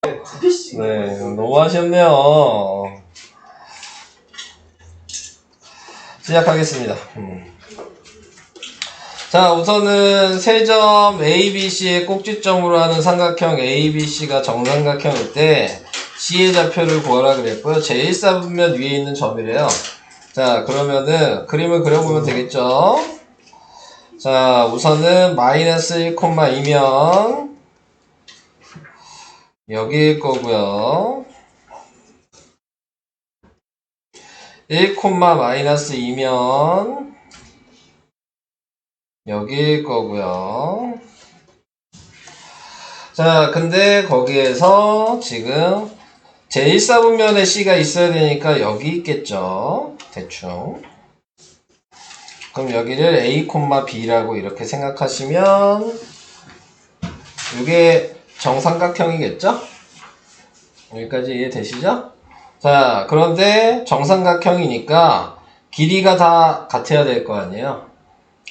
네, 너무 아쉽네요. 시작하겠습니다. 자, 우선은 세 점 ABC의 꼭지점으로 하는 삼각형 ABC가 정삼각형일 때 C의 좌표를 구하라 그랬고요. 제1사분면 위에 있는 점이래요. 자, 그러면은 그림을 그려보면 되겠죠? 자, 우선은 마이너스 1,2면 여기일 거고요. 1, 마이너스 2면 여기일 거고요. 자, 근데 거기에서 지금 제1사분면에 C가 있어야 되니까 여기 있겠죠. 대충. 그럼 여기를 A, B라고 이렇게 생각하시면 이게 정삼각형이겠죠? 여기까지 이해되시죠? 자, 그런데 정삼각형이니까 길이가 다 같아야 될 거 아니에요?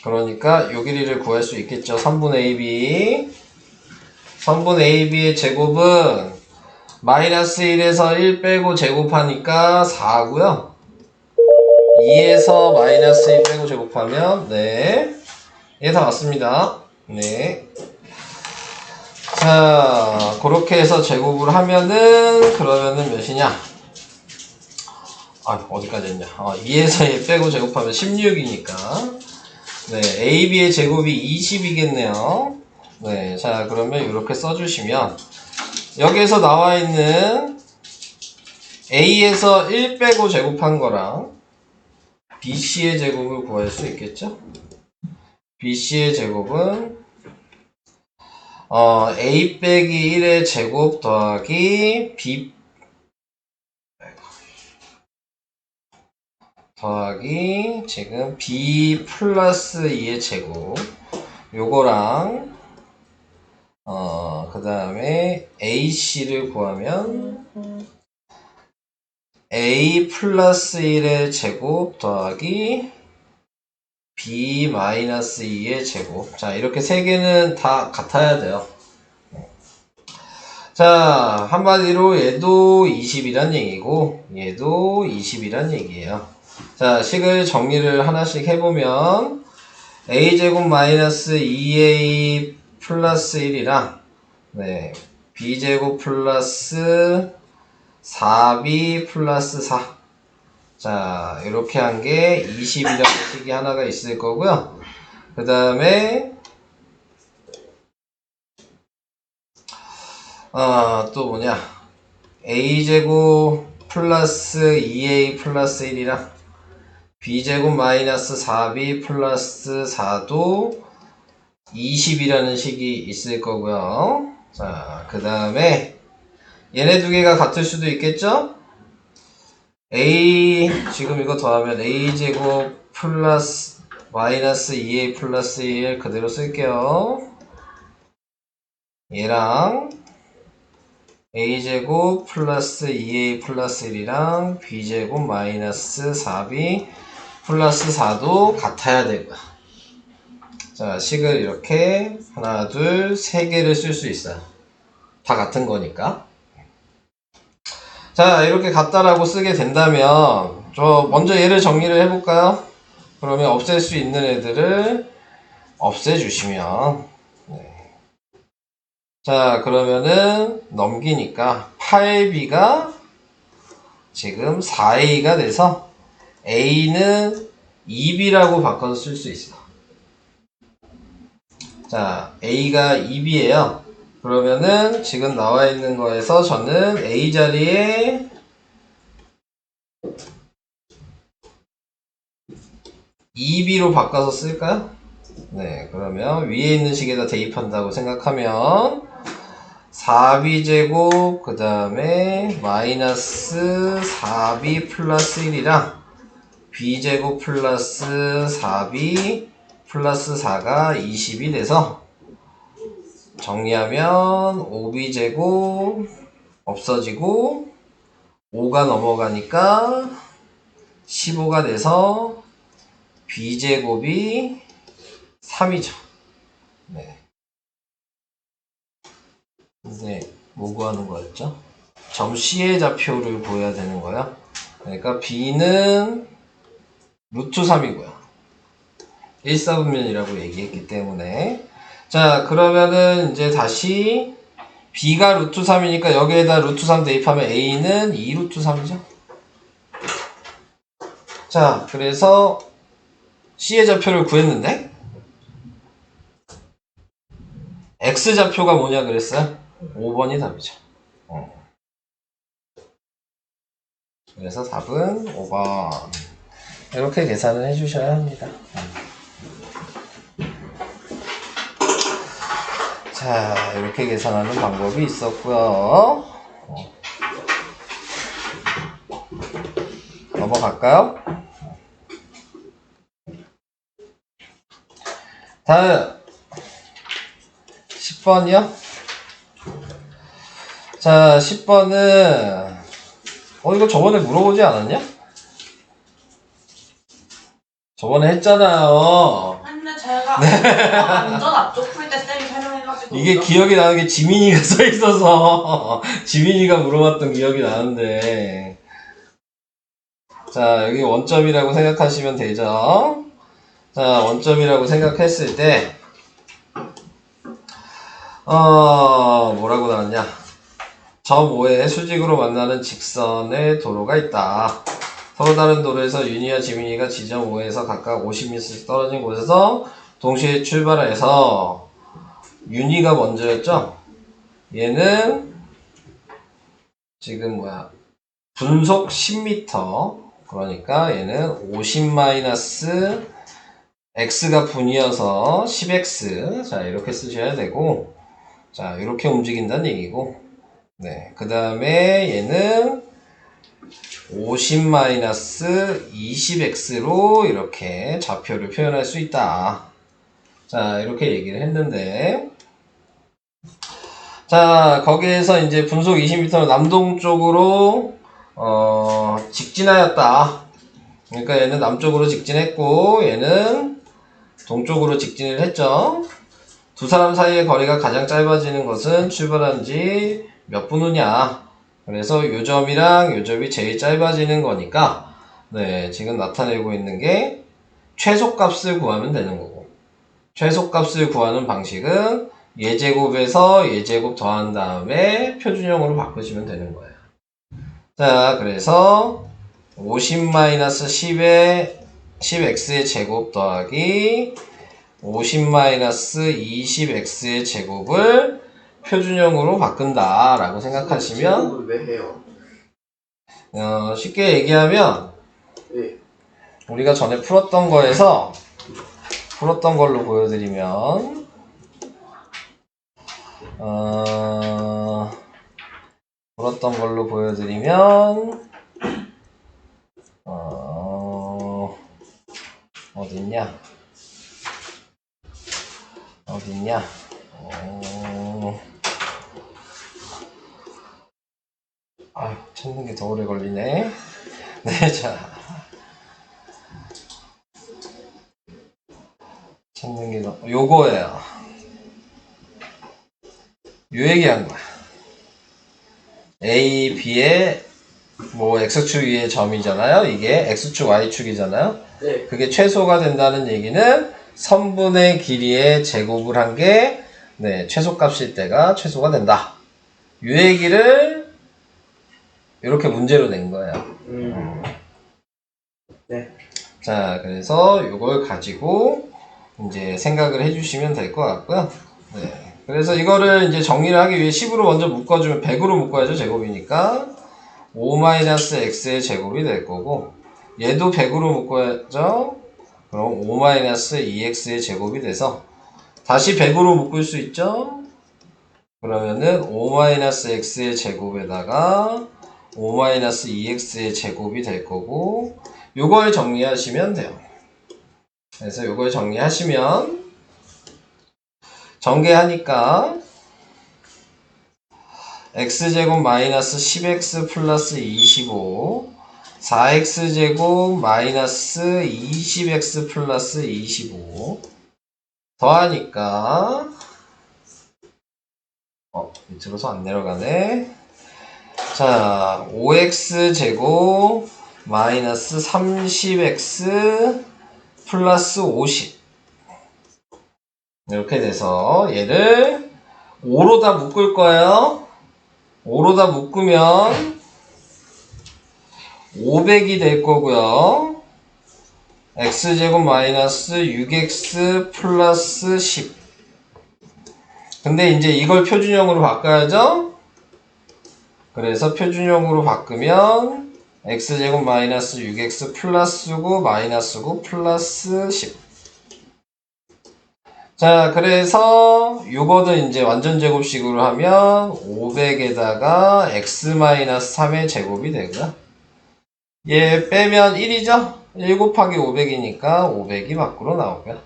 그러니까 요 길이를 구할 수 있겠죠. 3분의 AB. 3분의 AB의 제곱은 마이너스 1에서 1 빼고 제곱하니까 4고요. 2에서 마이너스 1 빼고 제곱하면 네. 예, 다 맞습니다. 네. 자, 그렇게 해서 제곱을 하면은 그러면은 몇이냐? 아, 어디까지 했냐? 2에서 1 빼고 제곱하면 16이니까 네, AB의 제곱이 20이겠네요. 네, 자, 그러면 이렇게 써주시면 여기에서 나와 있는 A에서 1 빼고 제곱한 거랑 BC의 제곱을 구할 수 있겠죠? BC의 제곱은 A 빼기 1의 제곱 더하기 B 더하기 지금 B 플러스 2의 제곱 요거랑 그 다음에 AC를 구하면 A 플러스 1의 제곱 더하기 B 마이너스 2의 제곱. 자, 이렇게 세 개는 다 같아야 돼요. 자, 한마디로 얘도 20이란 얘기고 얘도 20이란 얘기예요. 자, 식을 정리를 하나씩 해보면 A제곱 마이너스 2A 플러스 1이랑 네, B제곱 플러스 4B 플러스 4. 자, 이렇게 한 게 20이라는 식이 하나가 있을 거고요. 그 다음에 또 뭐냐, A제곱 플러스 2A 플러스 1이랑 B제곱 마이너스 4B 플러스 4도 20이라는 식이 있을 거고요. 자, 그 다음에 얘네 두 개가 같을 수도 있겠죠? A, 지금 이거 더하면 A제곱 플러스 마이너스 2A 플러스 1 그대로 쓸게요. 얘랑 A제곱 플러스 2A 플러스 1이랑 B제곱 마이너스 4B 플러스 4도 같아야 되고요. 자, 식을 이렇게 하나, 둘, 세 개를 쓸 수 있어요. 다 같은 거니까. 자, 이렇게 같다라고 쓰게 된다면 먼저 얘를 정리를 해볼까요? 그러면 없앨 수 있는 애들을 없애주시면 네. 자, 그러면은 넘기니까 8B가 지금 4A가 돼서 A는 2B라고 바꿔서 쓸 수 있어. 자, A가 2B예요. 그러면은 지금 나와 있는 거에서 저는 A 자리에 2B로 바꿔서 쓸까요? 네, 그러면 위에 있는 식에다 대입한다고 생각하면 4B제곱 그 다음에 마이너스 4B 플러스 1이랑 B제곱 플러스 4B 플러스 4가 20이 돼서 정리하면 5B제곱 없어지고 5가 넘어가니까 15가 돼서 B제곱이 3이죠. 네. 네. 뭐 구하는 거였죠? 점 C의 좌표를 구해야 되는 거야. 그러니까 B는 루트 3이고요. 1사분면이라고 얘기했기 때문에. 자, 그러면은 이제 다시 B가 루트 3이니까 여기에다 루트 3 대입하면 A는 2 루트 3이죠. 자, 그래서 C의 좌표를 구했는데 X 좌표가 뭐냐 그랬어요? 5번이 답이죠. 그래서 답은 5번. 이렇게 계산을 해주셔야 합니다. 자, 이렇게 계산하는 방법이 있었고요. 넘어갈까요? 다음 10번이요? 자, 10번은 이거 저번에 물어보지 않았냐? 저번에 했잖아요. 근데 제가 완전 앞쪽 풀 때 쌤이 설명해가지고 이게 기억이 나는 게 지민이가 써 있어서 지민이가 물어봤던 기억이 나는데. 자, 여기 원점이라고 생각하시면 되죠. 자, 원점이라고 생각했을 때 뭐라고 나왔냐? 점 5에 수직으로 만나는 직선의 도로가 있다. 서로 다른 도로에서 윤희와 지민이가 지점 5에서 각각 50m씩 떨어진 곳에서 동시에 출발해서 윤희가 먼저였죠? 얘는 지금 분속 10m. 그러니까 얘는 50- x가 분이어서 10x. 자, 이렇게 쓰셔야 되고, 자, 이렇게 움직인다는 얘기고, 네. 그 다음에 얘는 50-20x로 이렇게 좌표를 표현할 수 있다. 자, 이렇게 얘기를 했는데, 자, 거기에서 이제 분속 20m로 남동쪽으로, 직진하였다. 그러니까 얘는 남쪽으로 직진했고, 얘는 동쪽으로 직진을 했죠. 두 사람 사이의 거리가 가장 짧아지는 것은 출발한 지 몇 분 후냐. 그래서 요 점이랑 요 점이 제일 짧아지는 거니까, 네, 지금 나타내고 있는 게 최소값을 구하면 되는 거고, 최소값을 구하는 방식은 예제곱에서 예제곱 더한 다음에 표준형으로 바꾸시면 되는 거예요. 자, 그래서 50-10의 10x의 제곱 더하기 50-20x의 제곱을 표준형으로 바꾼다 라고 생각하시면, 제곱을 왜 해요? 쉽게 얘기하면 네. 우리가 전에 풀었던 거에서 풀었던 걸로 보여드리면 풀었던 걸로 보여드리면 어딨냐? 찾는 게 더 오래 걸리네. 네, 자. 찾는 게 요거예요. 요 얘기한 거야. A, B의 X축 위의 점이잖아요. 이게 X축, Y축이잖아요. 네. 그게 최소가 된다는 얘기는 선분의 길이의 제곱을 한 게, 네, 최소값일 때가 최소가 된다. 요 얘기를 이렇게 문제로 낸 거예요. 네. 자, 그래서 요걸 가지고 이제 생각을 해주시면 될 것 같고요. 네. 그래서 이거를 이제 정리를 하기 위해 10으로 먼저 묶어주면 100으로 묶어야죠. 제곱이니까 5-x의 제곱이 될 거고, 얘도 100으로 묶어야죠. 그럼 5-2x의 제곱이 돼서 다시 100으로 묶을 수 있죠. 그러면은 5-x의 제곱에다가 5-2x의 제곱이 될 거고, 요걸 정리하시면 돼요. 그래서 요걸 정리하시면 전개하니까 x제곱 마이너스 10x 플러스 25, 4x제곱 마이너스 20x 플러스 25 더하니까 밑으로서 안 내려가네. 자, 5x제곱 마이너스 30x 플러스 50 이렇게 돼서 얘를 5로 다 묶을 거예요. 5로 다 묶으면 500이 될 거고요. x제곱 마이너스 6x 플러스 10. 근데 이제 이걸 표준형으로 바꿔야죠. 그래서 표준형으로 바꾸면 x제곱 마이너스 6x 플러스 9 마이너스 9 플러스 10. 자, 그래서 요거는 이제 완전 제곱식으로 하면 500에다가 x 마이너스 3의 제곱이 되고요. 얘 빼면 1이죠? 1 곱하기 500이니까 500이 밖으로 나오고요.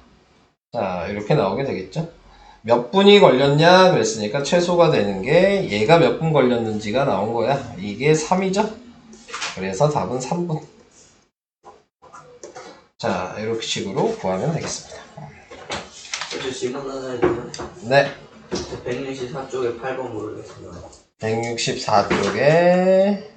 자, 이렇게 나오게 되겠죠? 몇 분이 걸렸냐 그랬으니까 최소가 되는 게 얘가 몇 분 걸렸는지가 나온 거야. 이게 3이죠? 그래서 답은 3분. 자, 이렇게 식으로 구하면 되겠습니다. 저 질문 하나 해도 네. 164쪽에 8번 모르겠습니다. 164쪽에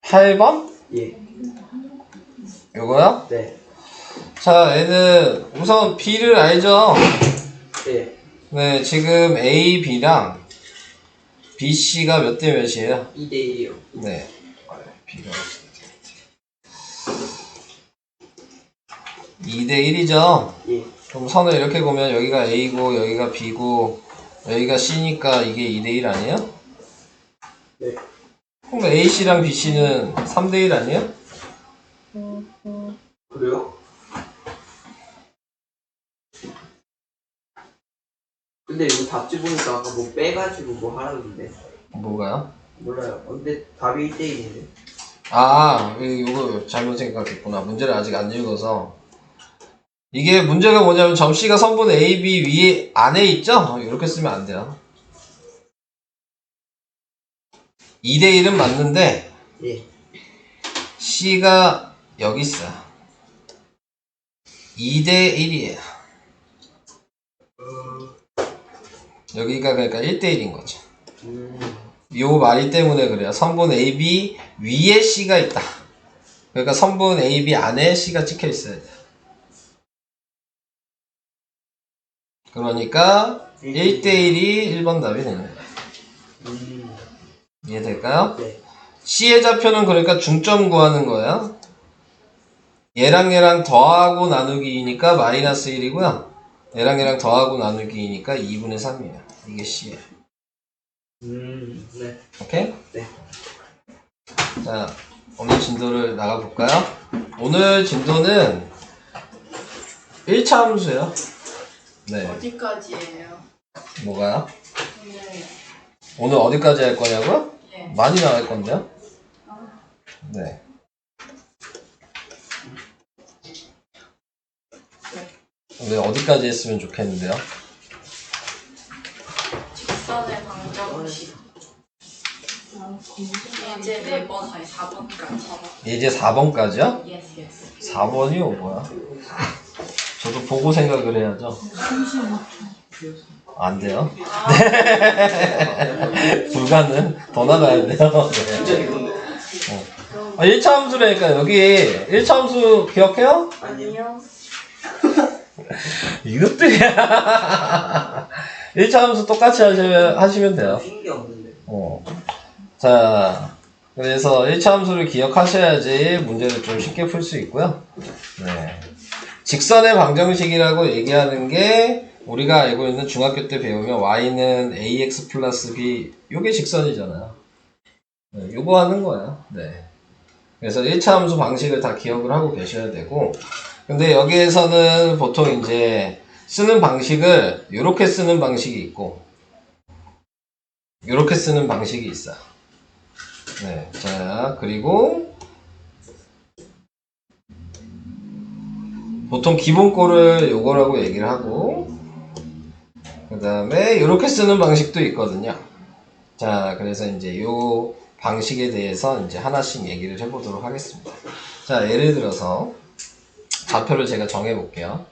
8번? 예. 요거요? 네. 자, 얘는 우선 B를 알죠? 예. 네, 지금 A, B랑 B, C가 몇 대 몇이에요? 2대 1이요. 네. B가 2대 1이죠? 예. 그럼 선을 이렇게 보면 여기가 A고 여기가 B고 여기가 C니까 이게 2대 1 아니에요? 네. 그럼 AC랑 BC는 3대 1 아니에요? 그래요? 근데 이거 답지 보니까 아까 뭐 빼가지고 뭐 하라는데 뭐가요? 몰라요. 근데 답이 1대 1인데. 아, 이거 잘못 생각했구나. 문제를 아직 안 읽어서. 이게 문제가 뭐냐면 점C가 선분 AB 위에 안에 있죠? 이렇게 쓰면 안 돼요. 2대 1은 맞는데 예. C가 여기 있어요. 2대 1이에요. 여기가 그러니까 1대 1인 거죠. 요 말이 때문에 그래요. 선분 AB 위에 C가 있다. 그러니까 선분 AB 안에 C가 찍혀 있어야 돼요. 그러니까 1대 1이 1번 답이 되는 거예요. 이해될까요? 네. C의 좌표는 그러니까 중점 구하는 거예요. 얘랑 얘랑 더하고 나누기니까 마이너스 1이고요. 얘랑 얘랑 더하고 나누기니까 2분의 3이에요. 이게 C예요. 네. 오케이? 네. 자, 오늘 진도를 나가볼까요? 오늘 진도는 1차 함수예요. 네. 어디까지예요? 뭐가요? 네. 오늘 어디까지 할 거냐고요? 네. 많이 나갈 건데요? 네. 오늘 어디까지 했으면 좋겠는데요? 직선의 방정식. 이제 4번, 아니 4번까지. 이제 4번까지요? 예스, 예스. 4번이요? 뭐야? 저도 보고 생각을 해야죠. 안 돼요? 불가능. 더 나가야 돼요. 네. 1차 함수라니까 여기 1차 함수 기억해요? 아니요. 이것들이야. 1차 함수 똑같이 하시면 돼요. 핑계 없는데. 자, 그래서 1차 함수를 기억하셔야지 문제를 좀 쉽게 풀 수 있고요. 네. 직선의 방정식이라고 얘기하는 게 우리가 알고 있는 중학교 때 배우면 y는 ax 플러스 b 요게 직선이잖아요. 네, 요거 하는 거예요. 네. 그래서 1차 함수 방식을 다 기억을 하고 계셔야 되고, 근데 여기에서는 보통 이제 쓰는 방식을 요렇게 쓰는 방식이 있고 요렇게 쓰는 방식이 있어요. 네. 자, 그리고 보통 기본꼴을 요거라고 얘기를 하고, 그 다음에 이렇게 쓰는 방식도 있거든요. 자, 그래서 이제 요 방식에 대해서 이제 하나씩 얘기를 해보도록 하겠습니다. 자, 예를 들어서 좌표를 제가 정해 볼게요.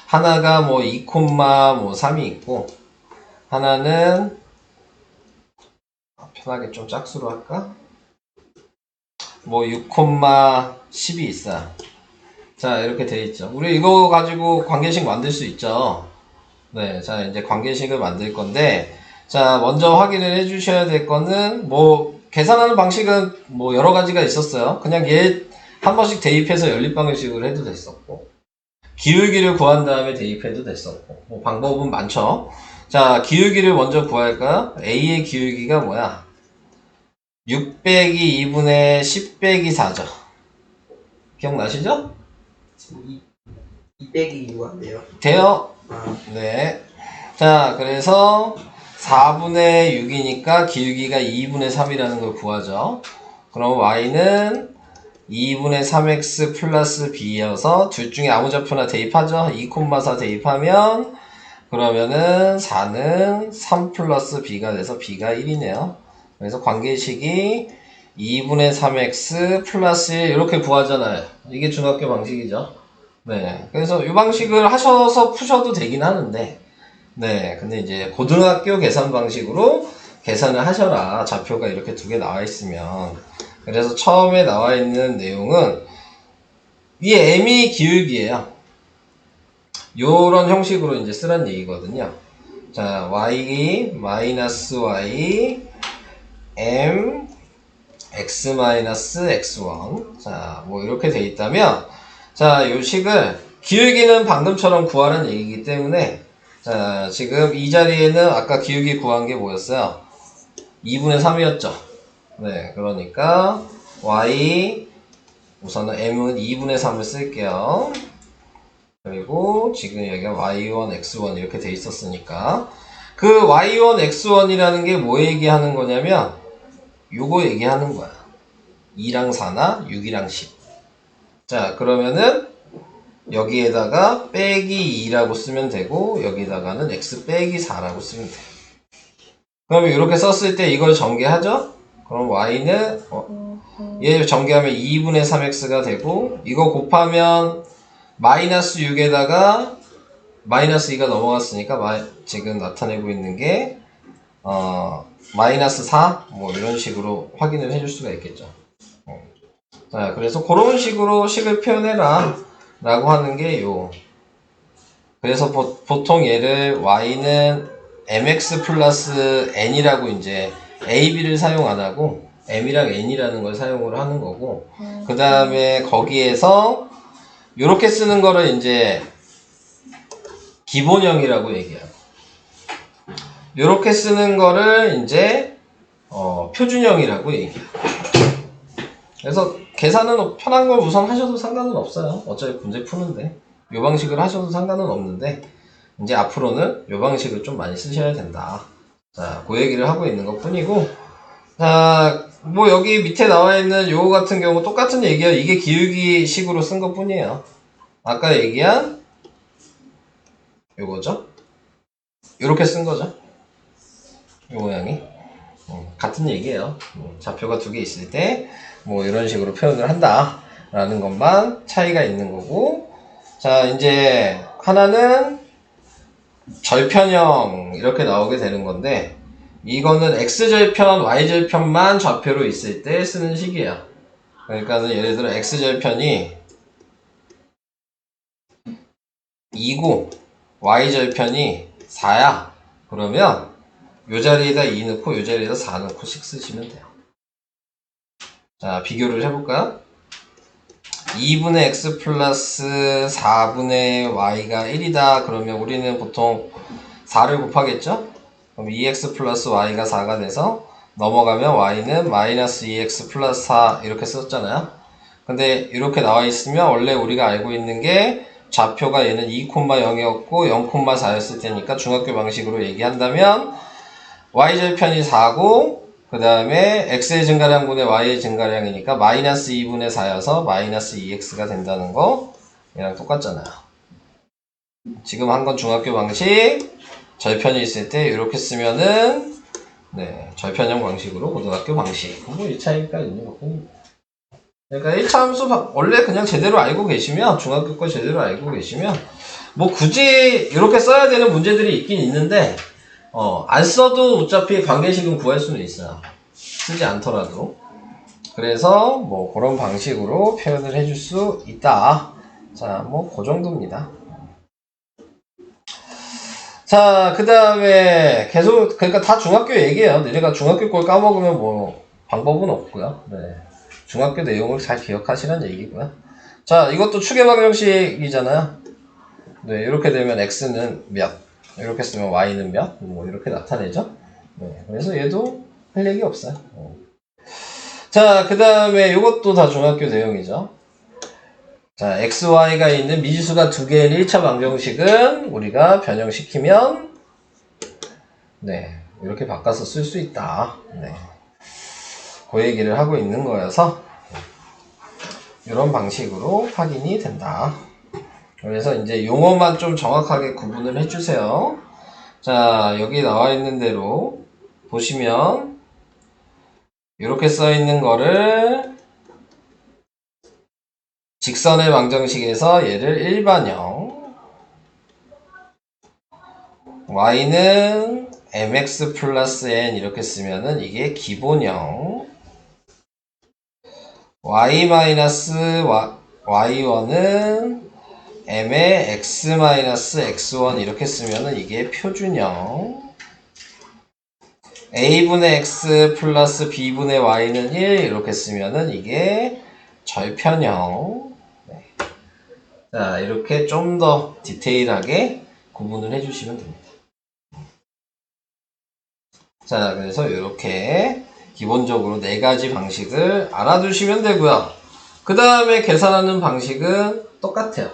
하나가 뭐 2,3이 있고, 하나는 편하게 좀 짝수로 할까? 뭐 6,10이 있어요. 자, 이렇게 돼 있죠. 우리 이거 가지고 관계식 만들 수 있죠. 네, 자, 이제 관계식을 만들 건데, 자, 먼저 확인을 해 주셔야 될 거는, 뭐, 계산하는 방식은 뭐 여러 가지가 있었어요. 그냥 얘 한 번씩 대입해서 연립 방식으로 해도 됐었고, 기울기를 구한 다음에 대입해도 됐었고, 뭐 방법은 많죠. 자, 기울기를 먼저 구할까요? A의 기울기가 뭐야? 6 빼기 2분의 10 빼기 4죠. 기억나시죠? 지금 2 빼기 2가 안 돼요. 돼요? 아, 네. 자, 그래서 4분의 6이니까 기울기가 2분의 3이라는 걸 구하죠. 그럼 y는 2분의 3x 플러스 b여서 둘 중에 아무 좌표나 대입하죠. 2,4 대입하면 그러면은 4는 3 플러스 b가 돼서 b가 1이네요. 그래서 관계식이 2분의 3x 플러스 1 이렇게 구하잖아요. 이게 중학교 방식이죠. 네. 그래서 이 방식을 하셔서 푸셔도 되긴 하는데, 네. 근데 이제 고등학교 계산 방식으로 계산을 하셔라. 좌표가 이렇게 두 개 나와 있으면. 그래서 처음에 나와 있는 내용은 이 m이 기울기예요. 요런 형식으로 이제 쓰란 얘기거든요. 자, y 마이너스 y m x 마이너스 x1. 자, 뭐 이렇게 돼 있다면, 자, 요 식을 기울기는 방금처럼 구하라는 얘기이기 때문에, 자, 지금 이 자리에는 아까 기울기 구한 게 뭐였어요? 2분의 3이었죠. 네, 그러니까 y 우선은 m은 2분의 3을 쓸게요. 그리고 지금 여기가 y1, x1 이렇게 돼 있었으니까 그 y1, x1이라는 게 뭐 얘기하는 거냐면 요거 얘기하는 거야. 2랑 4나 6이랑 10. 자, 그러면은 여기에다가 빼기 2라고 쓰면 되고 여기다가는 x 빼기 4라고 쓰면 돼요. 그러면 이렇게 썼을 때 이걸 전개하죠? 그럼 y는 얘 전개하면 2분의 3x가 되고 이거 곱하면 마이너스 6에다가 마이너스 2가 넘어갔으니까 지금 나타내고 있는 게 마이너스 4? 뭐 이런 식으로 확인을 해줄 수가 있겠죠. 자, 그래서 그런 식으로 식을 표현해라 라고 하는 게 요. 그래서 보통 얘를 y는 mx 플러스 n이라고 이제 a, b를 사용 안 하고 m이랑 n이라는 걸 사용을 하는 거고 그 다음에 거기에서 요렇게 쓰는 거를 이제 기본형이라고 얘기하고 요렇게 쓰는 거를 이제 표준형이라고 얘기하고 그래서 계산은 편한 걸 우선 하셔도 상관은 없어요. 어차피 문제 푸는데 요 방식을 하셔도 상관은 없는데 이제 앞으로는 요 방식을 좀 많이 쓰셔야 된다. 자, 그 얘기를 하고 있는 것 뿐이고 자, 뭐 여기 밑에 나와 있는 요거 같은 경우 똑같은 얘기야. 이게 기울기 식으로 쓴 것 뿐이에요. 아까 얘기한 요거죠. 요렇게 쓴 거죠. 요 모양이 같은 얘기예요. 좌표가 두 개 있을 때 뭐 이런 식으로 표현을 한다 라는 것만 차이가 있는 거고 자, 이제 하나는 절편형 이렇게 나오게 되는 건데 이거는 x절편, y절편만 좌표로 있을 때 쓰는 식이에요. 그러니까는 예를 들어 x절편이 2고 y절편이 4야. 그러면 요 자리에다 2 넣고 요 자리에다 4 넣고 식 쓰시면 돼요. 자, 비교를 해볼까요? 2분의 x 플러스 4분의 y가 1이다. 그러면 우리는 보통 4를 곱하겠죠? 그럼 2x 플러스 y가 4가 돼서 넘어가면 y는 마이너스 2x 플러스 4 이렇게 썼잖아요. 근데 이렇게 나와 있으면 원래 우리가 알고 있는 게 좌표가 얘는 2,0이었고 0,4였을 테니까 중학교 방식으로 얘기한다면 y절편이 4고 그 다음에 x의 증가량분의 y의 증가량이니까 마이너스 2분의 4여서 마이너스 2x가 된다는 거 얘랑 똑같잖아요. 지금 한 건 중학교 방식 절편이 있을 때 이렇게 쓰면은 네, 절편형 방식으로 고등학교 방식 뭐 이 차이가 있는 거고 그러니까 1차 함수 원래 그냥 제대로 알고 계시면, 중학교 거 제대로 알고 계시면, 뭐 굳이 이렇게 써야 되는 문제들이 있긴 있는데, 안 써도 어차피 관계식은 구할 수는 있어요. 쓰지 않더라도. 그래서 뭐 그런 방식으로 표현을 해줄 수 있다. 자, 뭐 그 정도입니다. 자, 그 다음에 계속, 그러니까 다 중학교 얘기예요. 내가 중학교 걸 까먹으면 뭐 방법은 없고요. 네. 중학교 내용을 잘 기억하시는 얘기고요. 자, 이것도 추계 방정식이잖아요. 네, 이렇게 되면 x는 몇, 이렇게 쓰면 y는 몇, 뭐 이렇게 나타내죠. 네, 그래서 얘도 할 얘기 없어요. 자, 그 다음에 이것도 다 중학교 내용이죠. 자, xy가 있는 미지수가 두 개인 1차 방정식은 우리가 변형시키면 네, 이렇게 바꿔서 쓸 수 있다. 네. 그 얘기를 하고 있는 거여서 이런 방식으로 확인이 된다. 그래서 이제 용어만 좀 정확하게 구분을 해주세요. 자, 여기 나와 있는 대로 보시면 이렇게 써 있는 거를 직선의 방정식에서 얘를 일반형, y는 mx 플러스 n 이렇게 쓰면은 이게 기본형, y 마이너스 y1은 m의 x 마이너스 x1 이렇게 쓰면은 이게 표준형, a분의 x 플러스 b분의 y는 1 이렇게 쓰면은 이게 절편형. 네. 자, 이렇게 좀 더 디테일하게 구분을 해주시면 됩니다. 자, 그래서 이렇게 기본적으로 4가지 방식을 알아두시면 되고요. 그 다음에 계산하는 방식은 똑같아요.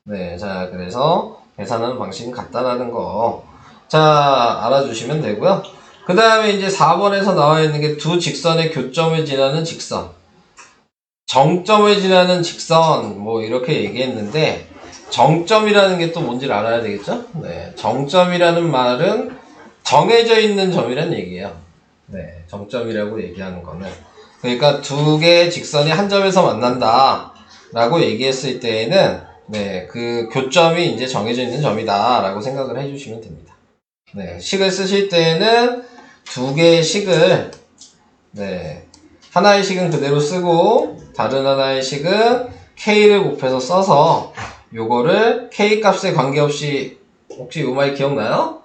네, 자, 그래서 계산하는 방식은 같다라는 거, 자, 알아주시면 되고요. 그 다음에 이제 4번에서 나와 있는 게 두 직선의 교점을 지나는 직선, 정점을 지나는 직선, 뭐 이렇게 얘기했는데, 정점이라는 게 또 뭔지를 알아야 되겠죠? 네, 정점이라는 말은 정해져 있는 점이란 얘기예요. 네, 정점이라고 얘기하는 거는. 그러니까 두 개의 직선이 한 점에서 만난다 라고 얘기했을 때에는 네, 그 교점이 이제 정해져 있는 점이다 라고 생각을 해주시면 됩니다. 네, 식을 쓰실 때에는 두 개의 식을 네, 하나의 식은 그대로 쓰고 다른 하나의 식은 k를 곱해서 써서 요거를 k 값에 관계없이 혹시 요 말 기억나요?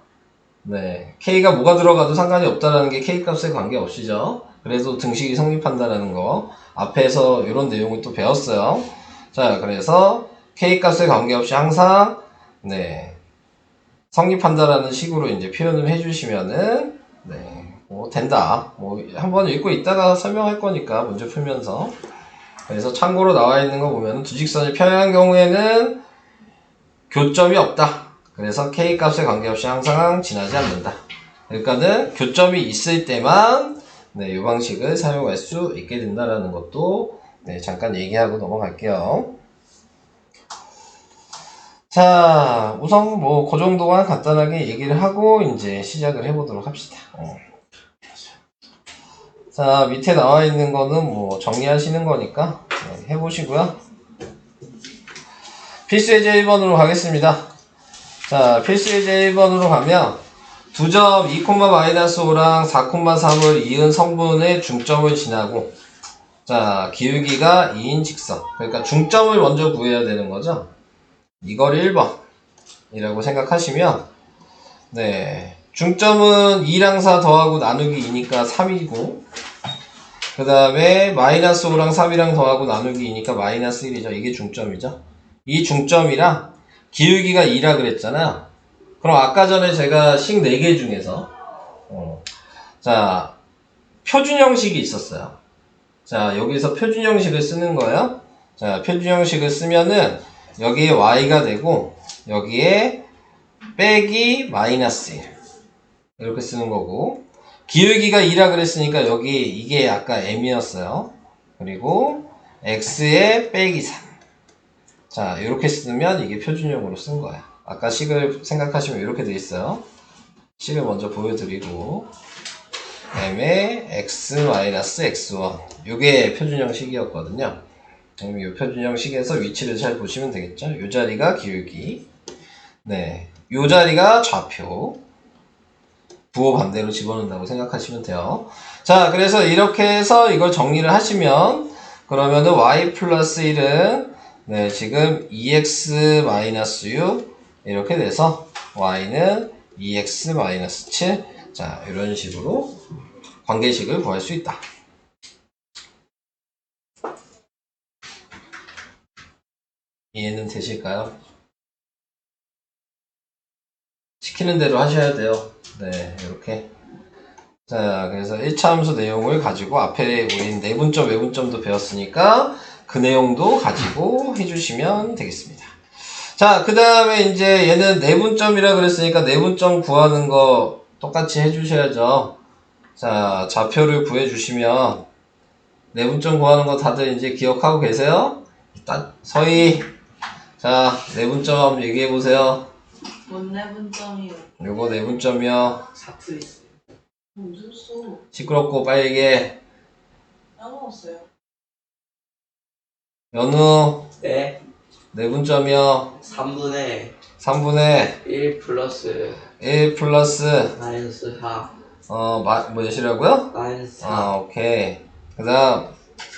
네, k가 뭐가 들어가도 상관이 없다라는 게 k 값에 관계없이죠. 그래서 등식이 성립한다라는 거 앞에서 이런 내용을 또 배웠어요. 자, 그래서 k 값에 관계없이 항상 네, 성립한다라는 식으로 이제 표현을 해주시면은 네, 뭐 된다. 뭐 한번 읽고 있다가 설명할 거니까 문제 풀면서. 그래서 참고로 나와 있는 거 보면 두 직선이 평행한 경우에는 교점이 없다. 그래서 k 값에 관계없이 항상 지나지 않는다. 그러니까는 교점이 있을 때만 네, 이 방식을 사용할 수 있게 된다라는 것도 네, 잠깐 얘기하고 넘어갈게요. 자, 우선 뭐 그 정도만 간단하게 얘기를 하고 이제 시작을 해보도록 합시다. 자, 밑에 나와 있는 거는 뭐 정리하시는 거니까 네, 해보시고요. 필수 예제 1번으로 가겠습니다. 자, 필수 예제 1번으로 가면 두 점 2,-5랑 4,3을 이은 성분의 중점을 지나고 자, 기울기가 2인 직선. 그러니까 중점을 먼저 구해야 되는 거죠. 이걸 1번 이라고 생각하시면 네, 중점은 2랑 4 더하고 나누기 2니까 3이고 그 다음에 마이너스 5랑 3이랑 더하고 나누기 2니까 마이너스 1이죠. 이게 중점이죠. 이 중점이랑 기울기가 2라 그랬잖아요. 그럼 아까 전에 제가 식 4개 중에서 자, 표준 형식이 있었어요. 자, 여기서 표준 형식을 쓰는 거예요. 자, 표준 형식을 쓰면은 여기에 y가 되고 여기에 빼기 마이너스 1 이렇게 쓰는 거고 기울기가 2라 그랬으니까 여기 이게 아까 m이었어요. 그리고 x에 빼기 3 자, 이렇게 쓰면 이게 표준형으로 쓴 거야. 아까 식을 생각하시면 이렇게 돼 있어요. 식을 먼저 보여드리고 m의 x-x1 요게 표준 형식이었거든요. 그럼 이 표준 형식에서 위치를 잘 보시면 되겠죠. 요 자리가 기울기, 네, 요 자리가 좌표, 부호 반대로 집어넣는다고 생각하시면 돼요. 자, 그래서 이렇게 해서 이걸 정리를 하시면 그러면은 y 플러스 1은 네, 지금 2x-6 이렇게 돼서 y는 2x-7 자, 이런 식으로 관계식을 구할 수 있다. 이해는 되실까요? 시키는 대로 하셔야 돼요. 네, 이렇게. 자, 그래서 1차 함수 내용을 가지고 앞에 우린 내분점, 외분점도 배웠으니까 그 내용도 가지고 해주시면 되겠습니다. 자, 그 다음에 이제 얘는 내분점이라 그랬으니까 내분점 구하는 거 똑같이 해주셔야죠. 자, 좌표를 구해주시면 내분점 구하는 거 다들 이제 기억하고 계세요? 일단 서희, 자, 내분점 얘기해보세요. 뭔 내분점이요? 요거 내분점이요. 사투리 있어요. 무슨 소? 시끄럽고 빨리 얘기해. 까먹었어요. 연우, 네. 내분점이요. 3분의 1 플러스 1 플러스, 마이너스 4 몇이라고요? 마이너스 4 오케이. 그 다음,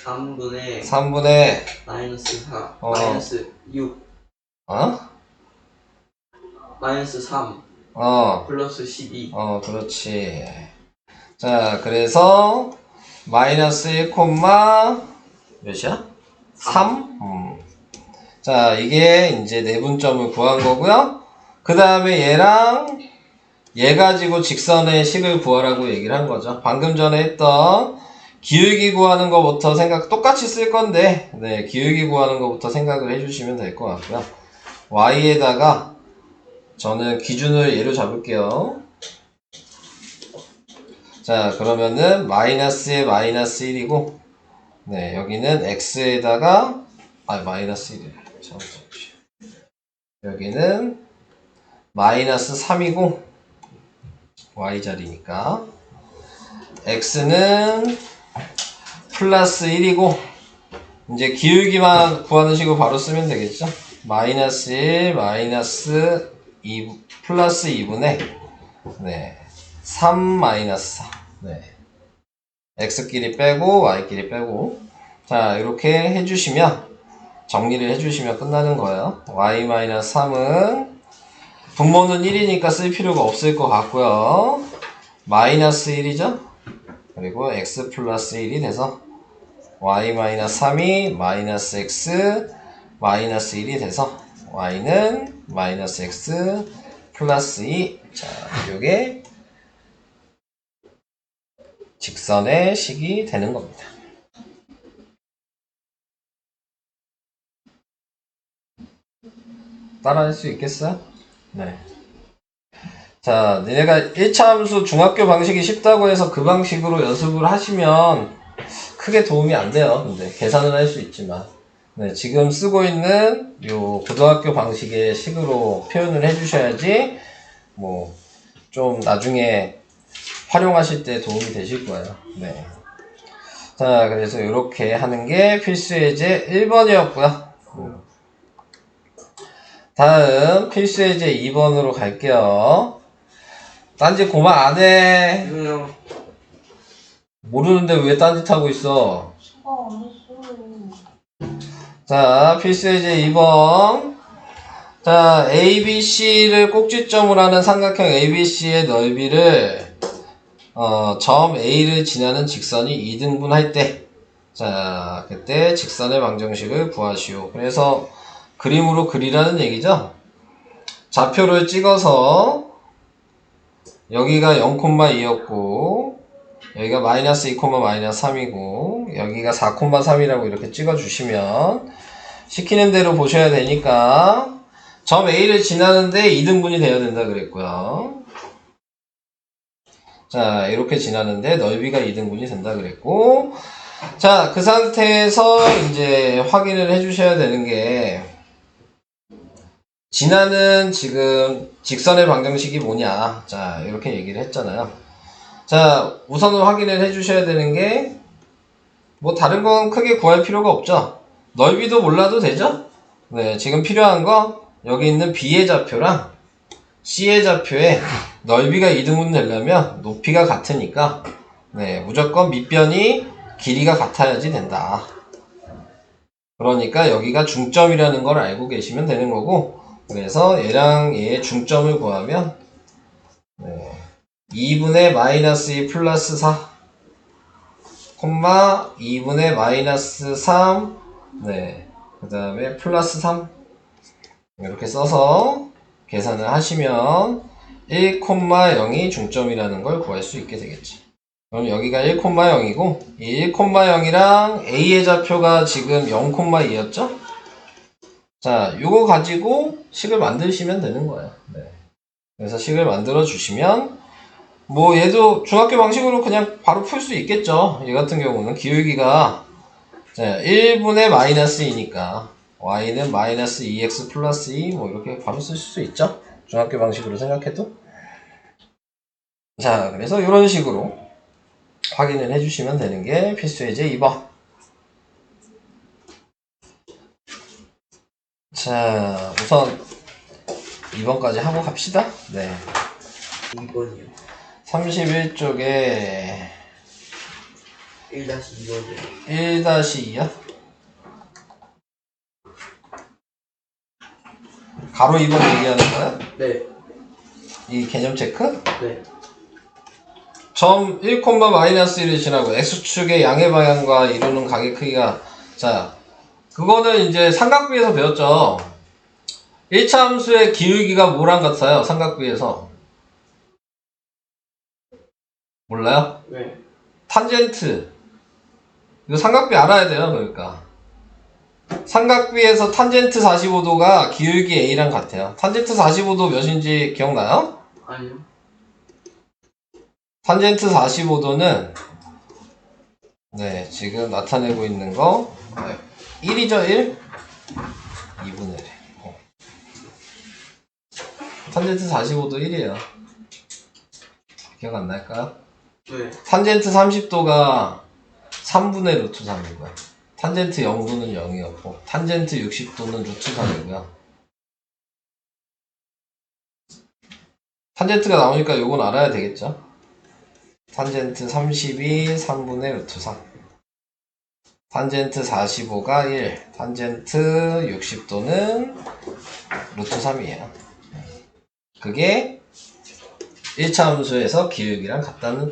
3분의 3분의, 마이너스 4 어. 마이너스 6 마이너스 3 플러스 12 그렇지. 자, 그래서, 마이너스 1, 몇이야? 3? 자, 이게 이제 내분점을 구한 거고요. 그 다음에 얘랑 얘 가지고 직선의 식을 구하라고 얘기를 한 거죠. 방금 전에 했던 기울기 구하는 것부터 똑같이 쓸 건데, 네, 기울기 구하는 것부터 생각을 해주시면 될 것 같고요. y에다가 저는 기준을 얘로 잡을게요. 자, 그러면은 마이너스에 마이너스 1이고, 네, 여기는 x에다가 마이너스 1이래. 여기는 마이너스 3이고 y자리니까 x는 플러스 1이고 이제 기울기만 구하는 식으로 바로 쓰면 되겠죠. 마이너스 1 마이너스 2 플러스 2분의 네, 3 마이너스 4 네. x끼리 빼고 y끼리 빼고 자 이렇게 해주시면 정리를 해주시면 끝나는 거예요. y-3은 분모는 1이니까 쓸 필요가 없을 것 같고요. 마이너스 1이죠. 그리고 x 플러스 1이 돼서 y-3이 마이너스 x 마이너스 1이 돼서 y는 마이너스 x 플러스 2 자, 요게 직선의 식이 되는 겁니다. 따라할 수 있겠어요? 네. 자, 니네가 1차 함수 중학교 방식이 쉽다고 해서 그 방식으로 연습을 하시면 크게 도움이 안 돼요. 근데 계산을 할 수 있지만. 네, 지금 쓰고 있는 요 고등학교 방식의 식으로 표현을 해주셔야지 뭐 좀 나중에 활용하실 때 도움이 되실 거예요. 네. 자, 그래서 이렇게 하는 게 필수 예제 1번이었고요. 다음 필수 예제 2번으로 갈게요. 딴짓 고만 안 해. 왜요? 모르는데 왜 딴짓하고 있어? 안 했어요. 자, 필수 예제 2번. 자, ABC를 꼭지점으로 하는 삼각형 ABC의 넓이를 점 A를 지나는 직선이 2등분 할 때, 자, 그때 직선의 방정식을 구하시오. 그래서 그림으로 그리라는 얘기죠. 좌표를 찍어서 여기가 0,2였고 여기가 마이너스 2, 마이너스 3이고 여기가 4,3이라고 이렇게 찍어주시면 시키는 대로 보셔야 되니까 점 A를 지나는데 2등분이 되어야 된다 그랬고요. 자, 이렇게 지나는데 넓이가 2등분이 된다 그랬고 자, 그 상태에서 이제 확인을 해주셔야 되는 게 지나는 지금 직선의 방정식이 뭐냐 자, 이렇게 얘기를 했잖아요. 자, 우선은 확인을 해주셔야 되는 게, 뭐 다른 건 크게 구할 필요가 없죠. 넓이도 몰라도 되죠? 네, 지금 필요한 거 여기 있는 B의 좌표랑 C의 좌표에 넓이가 이등분 되려면 높이가 같으니까 네, 무조건 밑변이 길이가 같아야지 된다. 그러니까 여기가 중점이라는 걸 알고 계시면 되는 거고, 그래서 얘랑 얘의 중점을 구하면 네, 2분의 마이너스 2 플러스 4 콤마 2분의 마이너스 3 네, 그 다음에 플러스 3 이렇게 써서 계산을 하시면 1,0이 중점이라는 걸 구할 수 있게 되겠지. 그럼 여기가 1,0이고 이 1,0이랑 A의 좌표가 지금 0,2였죠? 자, 요거 가지고 식을 만드시면 되는 거예요. 네. 그래서 식을 만들어 주시면 뭐 얘도 중학교 방식으로 그냥 바로 풀 수 있겠죠. 얘 같은 경우는 기울기가 1분의 마이너스 2니까 y는 마이너스 2x 플러스 2 뭐 이렇게 바로 쓸 수 있죠. 중학교 방식으로 생각해도. 자, 그래서 이런 식으로 확인을 해주시면 되는 게 필수 예제 2번. 자, 우선 2번까지 하고 갑시다. 네. 2번이요. 31쪽에 1-2번이요. 1-2야? 가로 2번 얘기하는 거야? 네. 이 개념 체크? 네. 점 1, 마이너스 1을 지나고 x축의 양의 방향과 이루는 각의 크기가 자 그거는 이제 삼각비에서 배웠죠. 1차 함수의 기울기가 뭐랑 같아요? 삼각비에서 몰라요? 네. 탄젠트 이거 삼각비 알아야 돼요. 그러니까 삼각비에서 탄젠트 45도가 기울기 A랑 같아요. 탄젠트 45도 몇인지 기억나요? 아니요. 탄젠트 45도는 네 지금 나타내고 있는 거 1이죠 1? 2분의 1 탄젠트 45도 1이에요. 기억 안 날까요? 네. 탄젠트 30도가 3분의 루트 3이고요. 탄젠트 0도는 0이었고 탄젠트 60도는 루트 3이고요. 탄젠트가 나오니까 요건 알아야 되겠죠? 탄젠트 32 3분의 루트 3 탄젠트 45가 1 탄젠트 60도는 루트 3이에요. 그게 1차 함수에서 기울기랑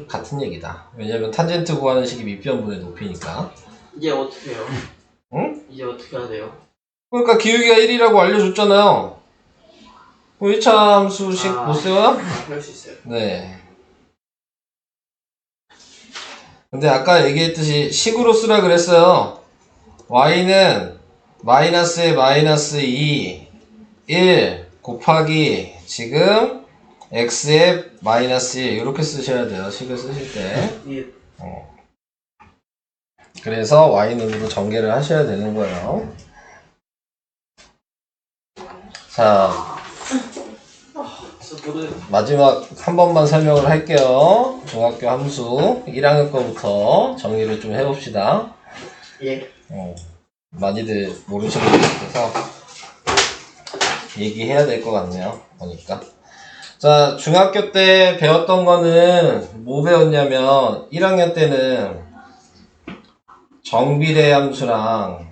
같은 얘기다. 왜냐면 탄젠트 구하는 식이 밑변분의 높이니까. 이제 어떻게 해요? 응? 이제 어떻게 해야 돼요? 그러니까 기울기가 1이라고 알려줬잖아요. 1차 함수식 못 세워요? 할 수 있어요. 네. 근데 아까 얘기했듯이 식으로 쓰라 그랬어요. y는 마이너스에 마이너스 2, 1 곱하기 지금 x에 마이너스 1 이렇게 쓰셔야 돼요. 식을 쓰실 때. 예. 그래서 y는으로 전개를 하셔야 되는 거예요. 자, 마지막 한 번만 설명을 할게요. 중학교 함수 1학년 거부터 정리를 좀 해봅시다. 예. 많이들 모르시는 것 같아서 얘기해야 될 것 같네요. 보니까. 자, 중학교 때 배웠던 거는 뭐 배웠냐면 1학년 때는 정비례 함수랑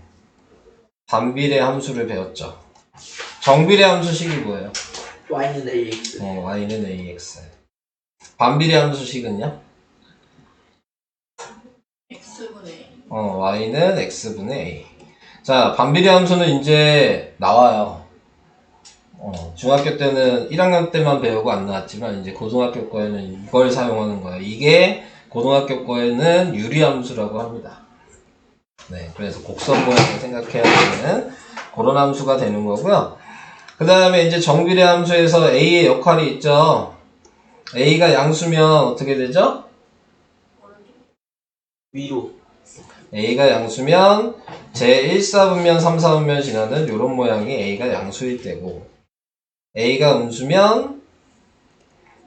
반비례 함수를 배웠죠. 정비례 함수식이 뭐예요? y는 ax. y는 ax. 반비례 함수식은요? x분의 a. y는 x분의 a. 자, 반비례 함수는 이제 나와요. 중학교 때는 1학년 때만 배우고 안 나왔지만 이제 고등학교 거에는 이걸 사용하는 거예요. 이게 고등학교 거에는 유리함수라고 합니다. 네, 그래서 곡선 모양을 생각해야 되는 그런 함수가 되는 거고요. 그 다음에 이제 정비례 함수에서 a의 역할이 있죠. a가 양수면 어떻게 되죠? 위로. a가 양수면 제 1사분면 3사분면 지나는 이런 모양이 a가 양수일 때고 a가 음수면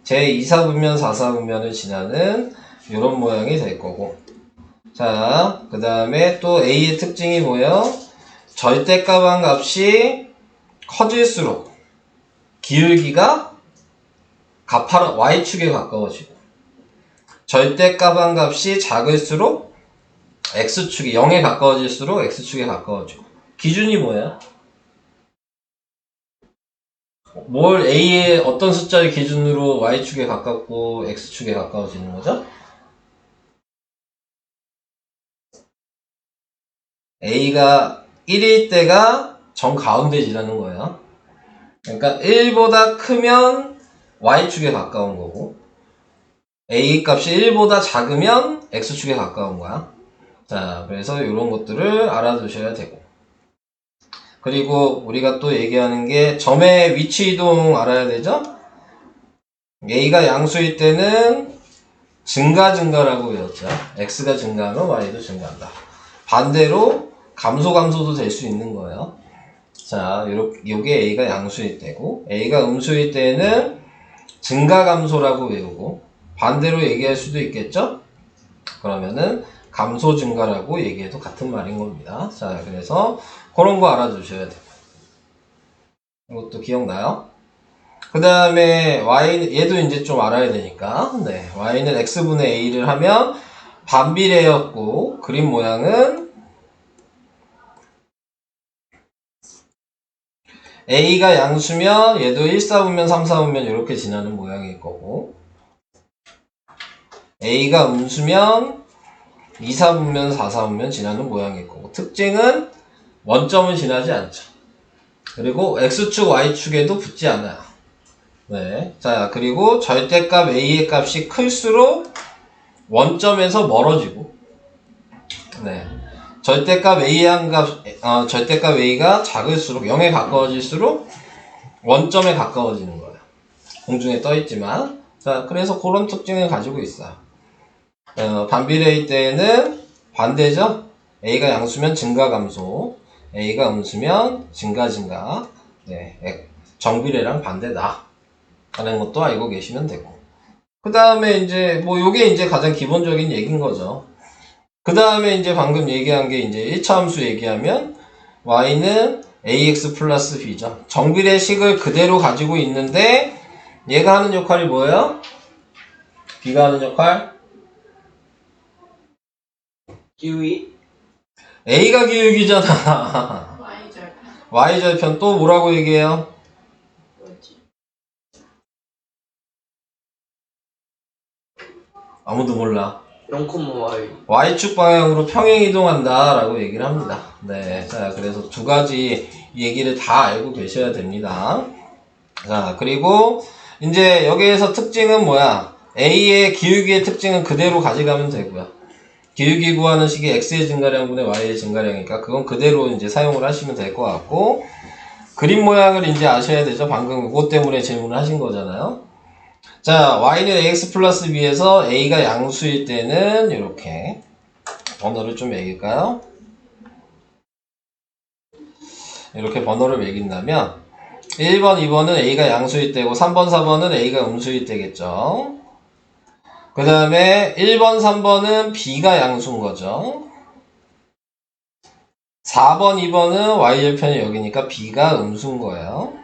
제2사분면 4사분면을 지나는 이런 모양이 될 거고. 자, 그 다음에 또 A의 특징이 뭐예요? 절대값한 값이 커질수록 기울기가 Y축에 가까워지고, 절대값한 값이 작을수록 X축이 0에 가까워질수록 X축에 가까워지고. 기준이 뭐야? 뭘 A의 어떤 숫자를 기준으로 Y축에 가깝고 X축에 가까워지는 거죠? A가 1일 때가 정 가운데 지나는 거예요. 그러니까 1보다 크면 Y축에 가까운 거고, A 값이 1보다 작으면 X축에 가까운 거야. 자, 그래서 이런 것들을 알아두셔야 되고. 그리고 우리가 또 얘기하는 게 점의 위치 이동 알아야 되죠? A가 양수일 때는 증가라고 배웠죠. X가 증가하면 Y도 증가한다. 반대로 감소도 될 수 있는 거예요. 자, 요게 A가 양수일 때고, A가 음수일 때는 증가라고 외우고, 반대로 얘기할 수도 있겠죠? 그러면은 감소라고 얘기해도 같은 말인 겁니다. 자, 그래서 그런 거 알아두셔야 돼요. 이것도 기억나요? 그 다음에 얘도 이제 좀 알아야 되니까. 네, Y는 X분의 A를 하면 반비례였고, 그림 모양은 A가 양수면 얘도 1사분면 3사분면 이렇게 지나는 모양일 거고, A가 음수면 2사분면 4사분면 지나는 모양일 거고, 특징은 원점을 지나지 않죠. 그리고 X축, Y축에도 붙지 않아요. 네. 자, 그리고 절대값 A의 값이 클수록 원점에서 멀어지고, 네. 절대값 A가 작을수록 0에 가까워질수록 원점에 가까워지는 거예요. 공중에 떠 있지만. 자, 그래서 그런 특징을 가지고 있어요. 반비례일 때는 반대죠? A가 양수면 증가, A가 음수면 증가. 네. 정비례랑 반대다. 하는 것도 알고 계시면 되고. 그 다음에 이제, 요게 이제 가장 기본적인 얘기인 거죠. 그 다음에 이제 방금 얘기한 게 이제 1차 함수 얘기하면, y는 ax 플러스 b죠. 정비례식을 그대로 가지고 있는데, 얘가 하는 역할이 뭐예요? b가 하는 역할? 기울기? a가 기울기잖아. Y절. y절편 또 뭐라고 얘기해요? 뭐였지? 아무도 몰라. 0,y. y축 방향으로 평행 이동한다 라고 얘기를 합니다. 네, 자, 그래서 두 가지 얘기를 다 알고 계셔야 됩니다. 자, 그리고 이제 여기에서 특징은 뭐야? A의 기울기의 특징은 그대로 가져가면 되고요. 기울기 구하는 식이 X의 증가량분의 Y의 증가량이니까 그건 그대로 이제 사용을 하시면 될 것 같고, 그림 모양을 이제 아셔야 되죠. 방금 그것 때문에 질문을 하신 거잖아요. 자, Y는 AX 플러스 B에서 A가 양수일 때는 이렇게 번호를 좀 매길까요? 이렇게 번호를 매긴다면 1번, 2번은 A가 양수일 때고 3번, 4번은 A가 음수일 때겠죠. 그 다음에 1번, 3번은 B가 양수인 거죠. 4번, 2번은 Y절편이 여기니까 B가 음수인 거예요.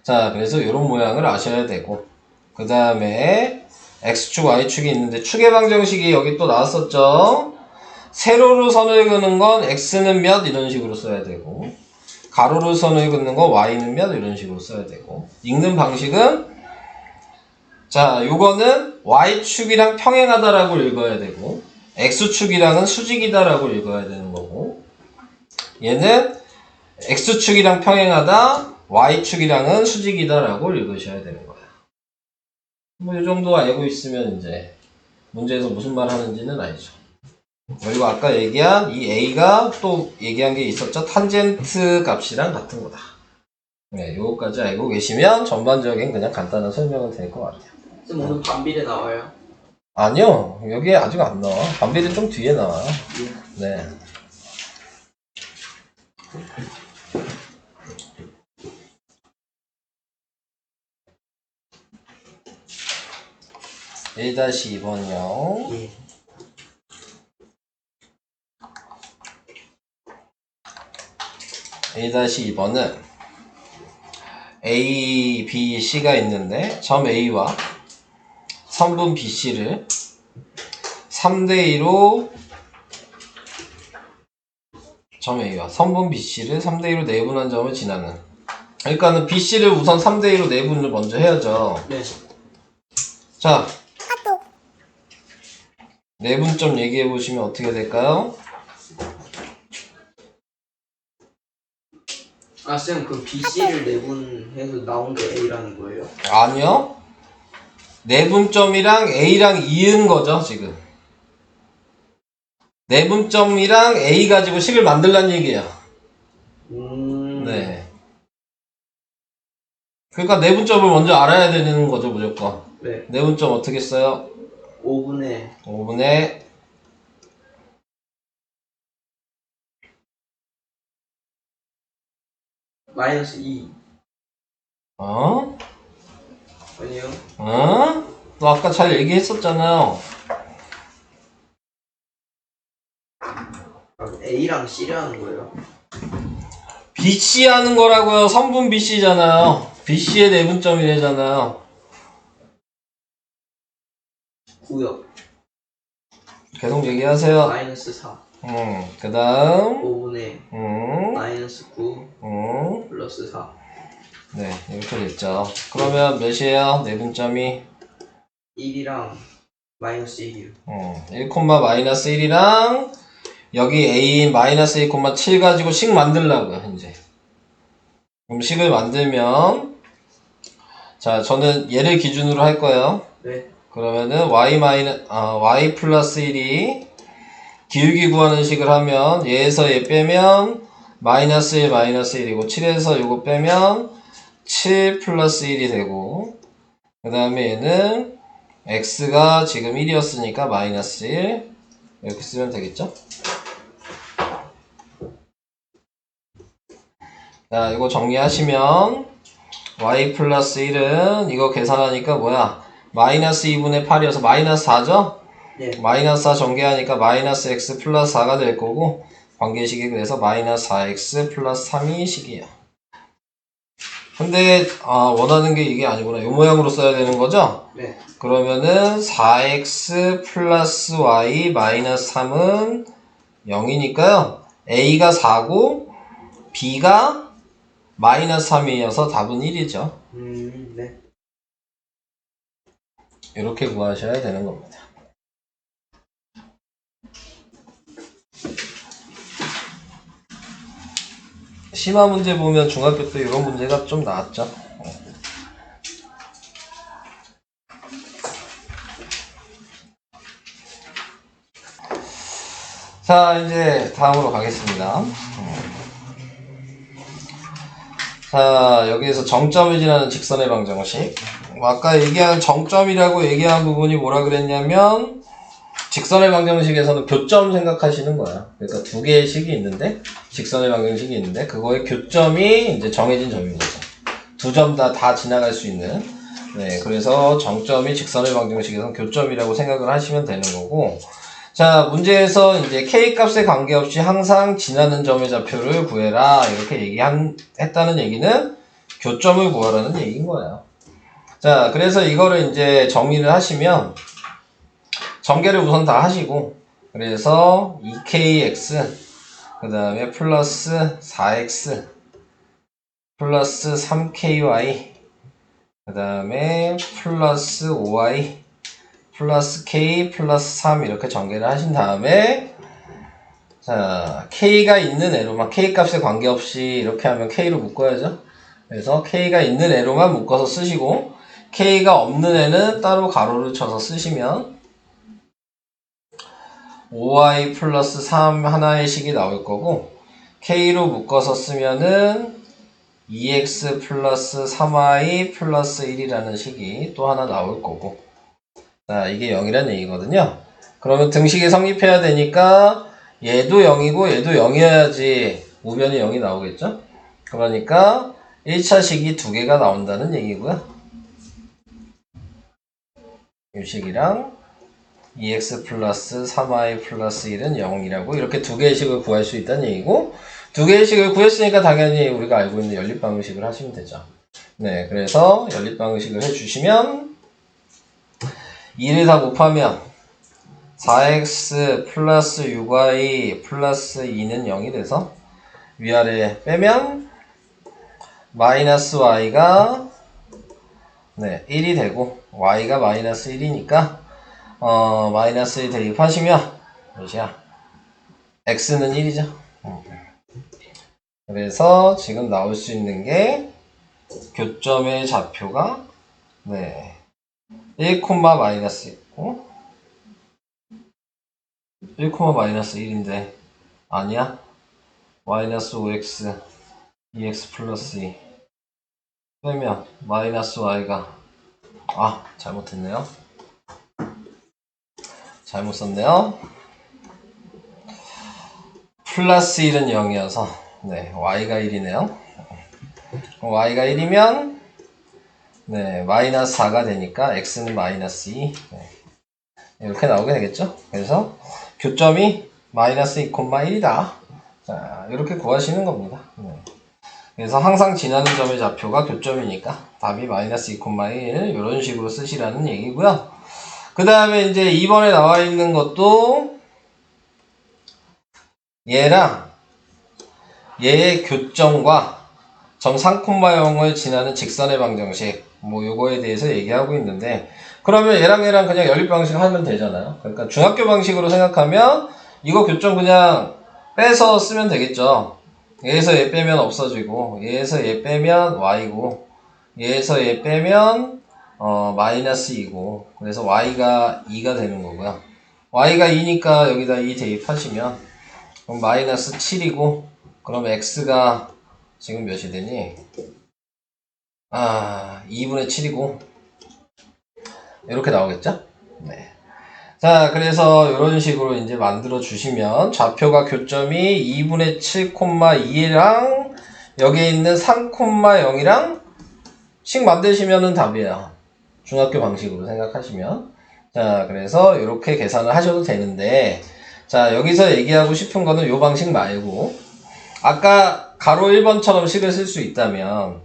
자, 그래서 이런 모양을 아셔야 되고, 그 다음에 X축, Y축이 있는데 축의 방정식이 여기 또 나왔었죠. 세로로 선을 그는 건 X는 몇 이런 식으로 써야 되고, 가로로 선을 긋는 건 Y는 몇 이런 식으로 써야 되고, 읽는 방식은 자, 요거는 Y축이랑 평행하다라고 읽어야 되고, X축이랑은 수직이다라고 읽어야 되는 거고, 얘는 X축이랑 평행하다, Y축이랑은 수직이다라고 읽으셔야 되는 거야. 이 정도 알고 있으면 이제 문제에서 무슨 말 하는지는 알죠. 그리고 아까 얘기한 이 A가 또 얘기한 게 있었죠. 탄젠트 값이랑 같은 거다. 네, 요거까지 알고 계시면 전반적인 그냥 간단한 설명은 될 것 같아요. 쌤 오늘 반비례 나와요? 아니요, 여기에 아직 안 나와. 반비례 좀 뒤에 나와요. 네. 1-2번이요. 예. A-2번은 A, B, C가 있는데 점 A와 선분 BC를 3대2로 점 A와 선분 BC를 3대2로 내분한 점을 지나는, 그러니까는 BC를 우선 3대2로 내분을 먼저 해야죠. 네. 자, 내분점 얘기해 보시면 어떻게 될까요? 아, 쌤, 그 BC를 내분해서 나온 게 A라는 거예요? 아니요. 내분점이랑 A랑 이은 거죠, 지금. 내분점이랑 A 가지고 식을 만들란 얘기예요. 네. 그러니까 내분점을 먼저 알아야 되는 거죠, 무조건. 네. 내분점 어떻게 써요? 5분의 마이너스 2. 어? 아니요. 어? 너 아까 잘 얘기했었잖아요. 아, A랑 C라는 거예요? BC 하는 거라고요. 선분 BC잖아요. BC의 내분점이래잖아요. 구역. 계속 얘기하세요. 마이너스 4. 그 다음, 5분의 마이너스 9 플러스 4. 네, 이렇게 됐죠. 그러면 몇이에요? 내분점이? 1이랑 마이너스 1이요. 1, 마이너스 1이랑 여기 A인 마이너스 1, 7 가지고 식 만들라고요, 이제. 그럼 식을 만들면, 자, 저는 얘를 기준으로 할 거예요. 네. 그러면은 y 플러스 1이 기울기 구하는 식을 하면 얘에서 얘 빼면 마이너스 1, 마이너스 1이고 7에서 요거 빼면 7 플러스 1이 되고, 그 다음에 얘는 x가 지금 1이었으니까 마이너스 1 이렇게 쓰면 되겠죠? 자, 이거 정리하시면 y 플러스 1은 이거 계산하니까 뭐야? 마이너스 2분의 8이어서 마이너스 4죠? 네. 마이너스 4 전개하니까 마이너스 x 플러스 4가 될 거고, 관계식이 그래서 마이너스 4x 플러스 3이 식이에요. 근데 원하는 게 이게 아니구나. 이 모양으로 써야 되는 거죠? 네. 그러면은 4x 플러스 y 마이너스 3은 0이니까요. a가 4고 b가 마이너스 3이어서 답은 1이죠. 네. 이렇게 구하셔야 되는 겁니다. 심화 문제 보면 중학교 때 이런 문제가 좀 나왔죠. 자, 이제 다음으로 가겠습니다. 자, 여기에서 정점을 지나는 직선의 방정식. 아까 얘기한 정점이라고 얘기한 부분이 뭐라 그랬냐면, 직선의 방정식에서는 교점 생각하시는 거야. 그러니까 두 개의 식이 있는데, 직선의 방정식이 있는데, 그거의 교점이 이제 정해진 점인 거죠. 두 점 다 지나갈 수 있는. 네, 그래서 정점이 직선의 방정식에서는 교점이라고 생각을 하시면 되는 거고, 자, 문제에서 이제 k 값에 관계없이 항상 지나는 점의 좌표를 구해라 이렇게 했다는 얘기는 교점을 구하라는 얘기인 거예요. 자, 그래서 이거를 이제 정리를 하시면 전개를 우선 다 하시고, 그래서 2kx 그 다음에 플러스 4x 플러스 3ky 그 다음에 플러스 5y 플러스 k 플러스 3 이렇게 전개를 하신 다음에, 자, k가 있는 애로만, k 값에 관계없이 이렇게 하면 k로 묶어야죠. 그래서 k가 있는 애로만 묶어서 쓰시고, k가 없는 애는 따로 가로를 쳐서 쓰시면 5y 플러스 3 하나의 식이 나올 거고, k로 묶어서 쓰면은 2x 플러스 3y 플러스 1이라는 식이 또 하나 나올 거고, 자, 이게 0이라는 얘기거든요. 그러면 등식이 성립해야 되니까 얘도 0이고 얘도 0이어야지 우변이 0이 나오겠죠? 그러니까 1차 식이 두 개가 나온다는 얘기고요. 이 식이랑 2x 플러스 3y 플러스 1은 0이라고 이렇게 두 개의 식을 구할 수 있다는 얘기고, 두 개의 식을 구했으니까 당연히 우리가 알고 있는 연립방정식을 하시면 되죠. 네, 그래서 연립방정식을 해주시면 2를 다 곱하면 4x 플러스 6y 플러스 2는 0이 돼서 위아래 빼면 마이너스 y가 1이 되고 y가 마이너스 1이니까 마이너스 1 대입하시면 몇이야? x는 1이죠. 그래서 지금 나올 수 있는 게 교점의 좌표가 1, 마이너스 있고 1, 마이너스 1인데 아니야? 마이너스 5x 2x 플러스 2 빼면 마이너스 y가 잘못했네요. 잘못 썼네요. 플러스 1은 0이어서 y가 1이네요. y가 1이면 마이너스 4가 되니까 x는 마이너스 2 이렇게 나오게 되겠죠. 그래서 교점이 마이너스 2, 1이다. 자, 이렇게 구하시는 겁니다. 그래서 항상 지나는 점의 좌표가 교점이니까 답이 마이너스 2, 1 이런 식으로 쓰시라는 얘기고요. 그 다음에 이제 2번에 나와 있는 것도 얘랑 얘의 교점과 점 3,0을 지나는 직선의 방정식 요거에 대해서 얘기하고 있는데, 그러면 얘랑 그냥 연립방식 하면 되잖아요. 그러니까 중학교 방식으로 생각하면 이거 교점 그냥 빼서 쓰면 되겠죠. 얘에서 얘 빼면 없어지고, 얘에서 얘 빼면 y고, 얘에서 얘 빼면 마이너스 2고, 그래서 y가 2가 되는 거고요. y가 2니까 여기다 2 대입하시면 그럼 마이너스 7이고, 그럼 x가 지금 몇이 되니? 2분의 7이고 이렇게 나오겠죠? 네. 자, 그래서 이런 식으로 이제 만들어 주시면 좌표가 교점이 2분의 7,2랑 여기에 있는 3,0이랑 식 만드시면은 답이에요. 중학교 방식으로 생각하시면. 자, 그래서 이렇게 계산을 하셔도 되는데, 자, 여기서 얘기하고 싶은 거는 이 방식 말고 아까 가로 1번처럼 식을 쓸 수 있다면,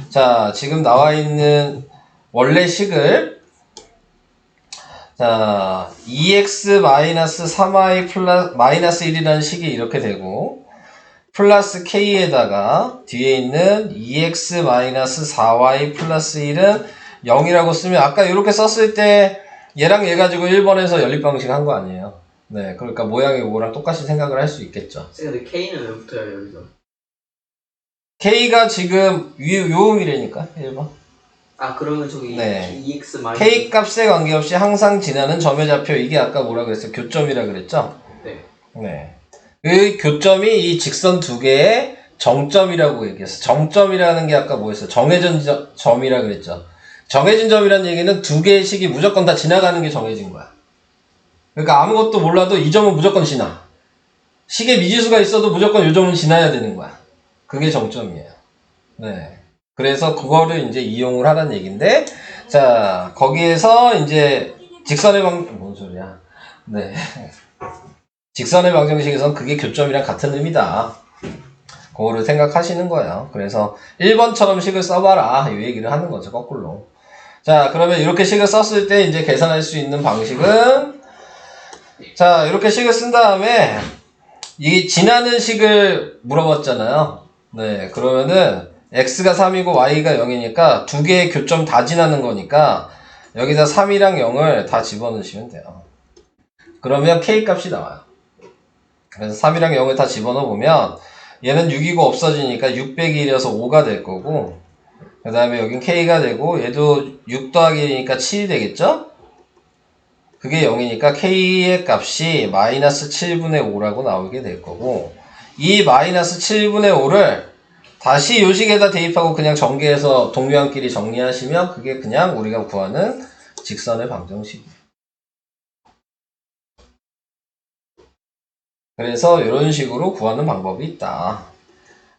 자, 지금 나와 있는 원래 식을, 자, 2x-3y 플러스 마이너스 1이라는 식이 이렇게 되고, 플러스 k에다가 뒤에 있는 2x-4y 플러스 1은 0이라고 쓰면 아까 이렇게 썼을 때 얘랑 얘 가지고 1번에서 연립방식 한 거 아니에요. 네, 그러니까 모양이 이거랑 똑같이 생각을 할 수 있겠죠. 근데 K는 왜 붙어요 여기서? K가 지금 요음이라니까 1번. 그러면 저기 네. 2x 마이너스 K 값에 관계없이 항상 지나는 점의 좌표, 이게 아까 뭐라 그랬어요? 교점이라 그랬죠? 네. 그 교점이 이 직선 두 개의 정점이라고 얘기했어. 정점이라는 게 아까 뭐였어요? 정해진 점이라 그랬죠. 정해진 점이라는 얘기는 두 개의 식이 무조건 다 지나가는 게 정해진 거야. 그러니까 아무것도 몰라도 이 점은 무조건 지나. 식에 미지수가 있어도 무조건 이 점은 지나야 되는 거야. 그게 정점이에요. 네. 그래서 그거를 이제 이용을 하라는 얘기인데, 자, 거기에서 이제 직선의 뭔 소리야. 네. 직선의 방정식에선 그게 교점이랑 같은 의미다. 그거를 생각하시는 거예요. 그래서 1번처럼 식을 써봐라. 이 얘기를 하는 거죠. 거꾸로. 자, 그러면 이렇게 식을 썼을 때 이제 계산할 수 있는 방식은, 자, 이렇게 식을 쓴 다음에 이 지나는 식을 물어봤잖아요. 네, 그러면은 x가 3이고 y가 0이니까 두 개의 교점 다 지나는 거니까 여기다 3이랑 0을 다 집어넣으시면 돼요. 그러면 k 값이 나와요. 그래서 3이랑 0을 다 집어넣어 보면 얘는 6이고 없어지니까 6 빼기 1이어서 5가 될 거고, 그 다음에 여긴 k가 되고 얘도 6 더하기 1이니까 7이 되겠죠? 그게 0이니까 k의 값이 마이너스 7분의 5라고 나오게 될 거고, 이 마이너스 7분의 5를 다시 요식에다 대입하고 그냥 전개해서 동료한끼리 정리하시면 그게 그냥 우리가 구하는 직선의 방정식이에요. 그래서 이런 식으로 구하는 방법이 있다.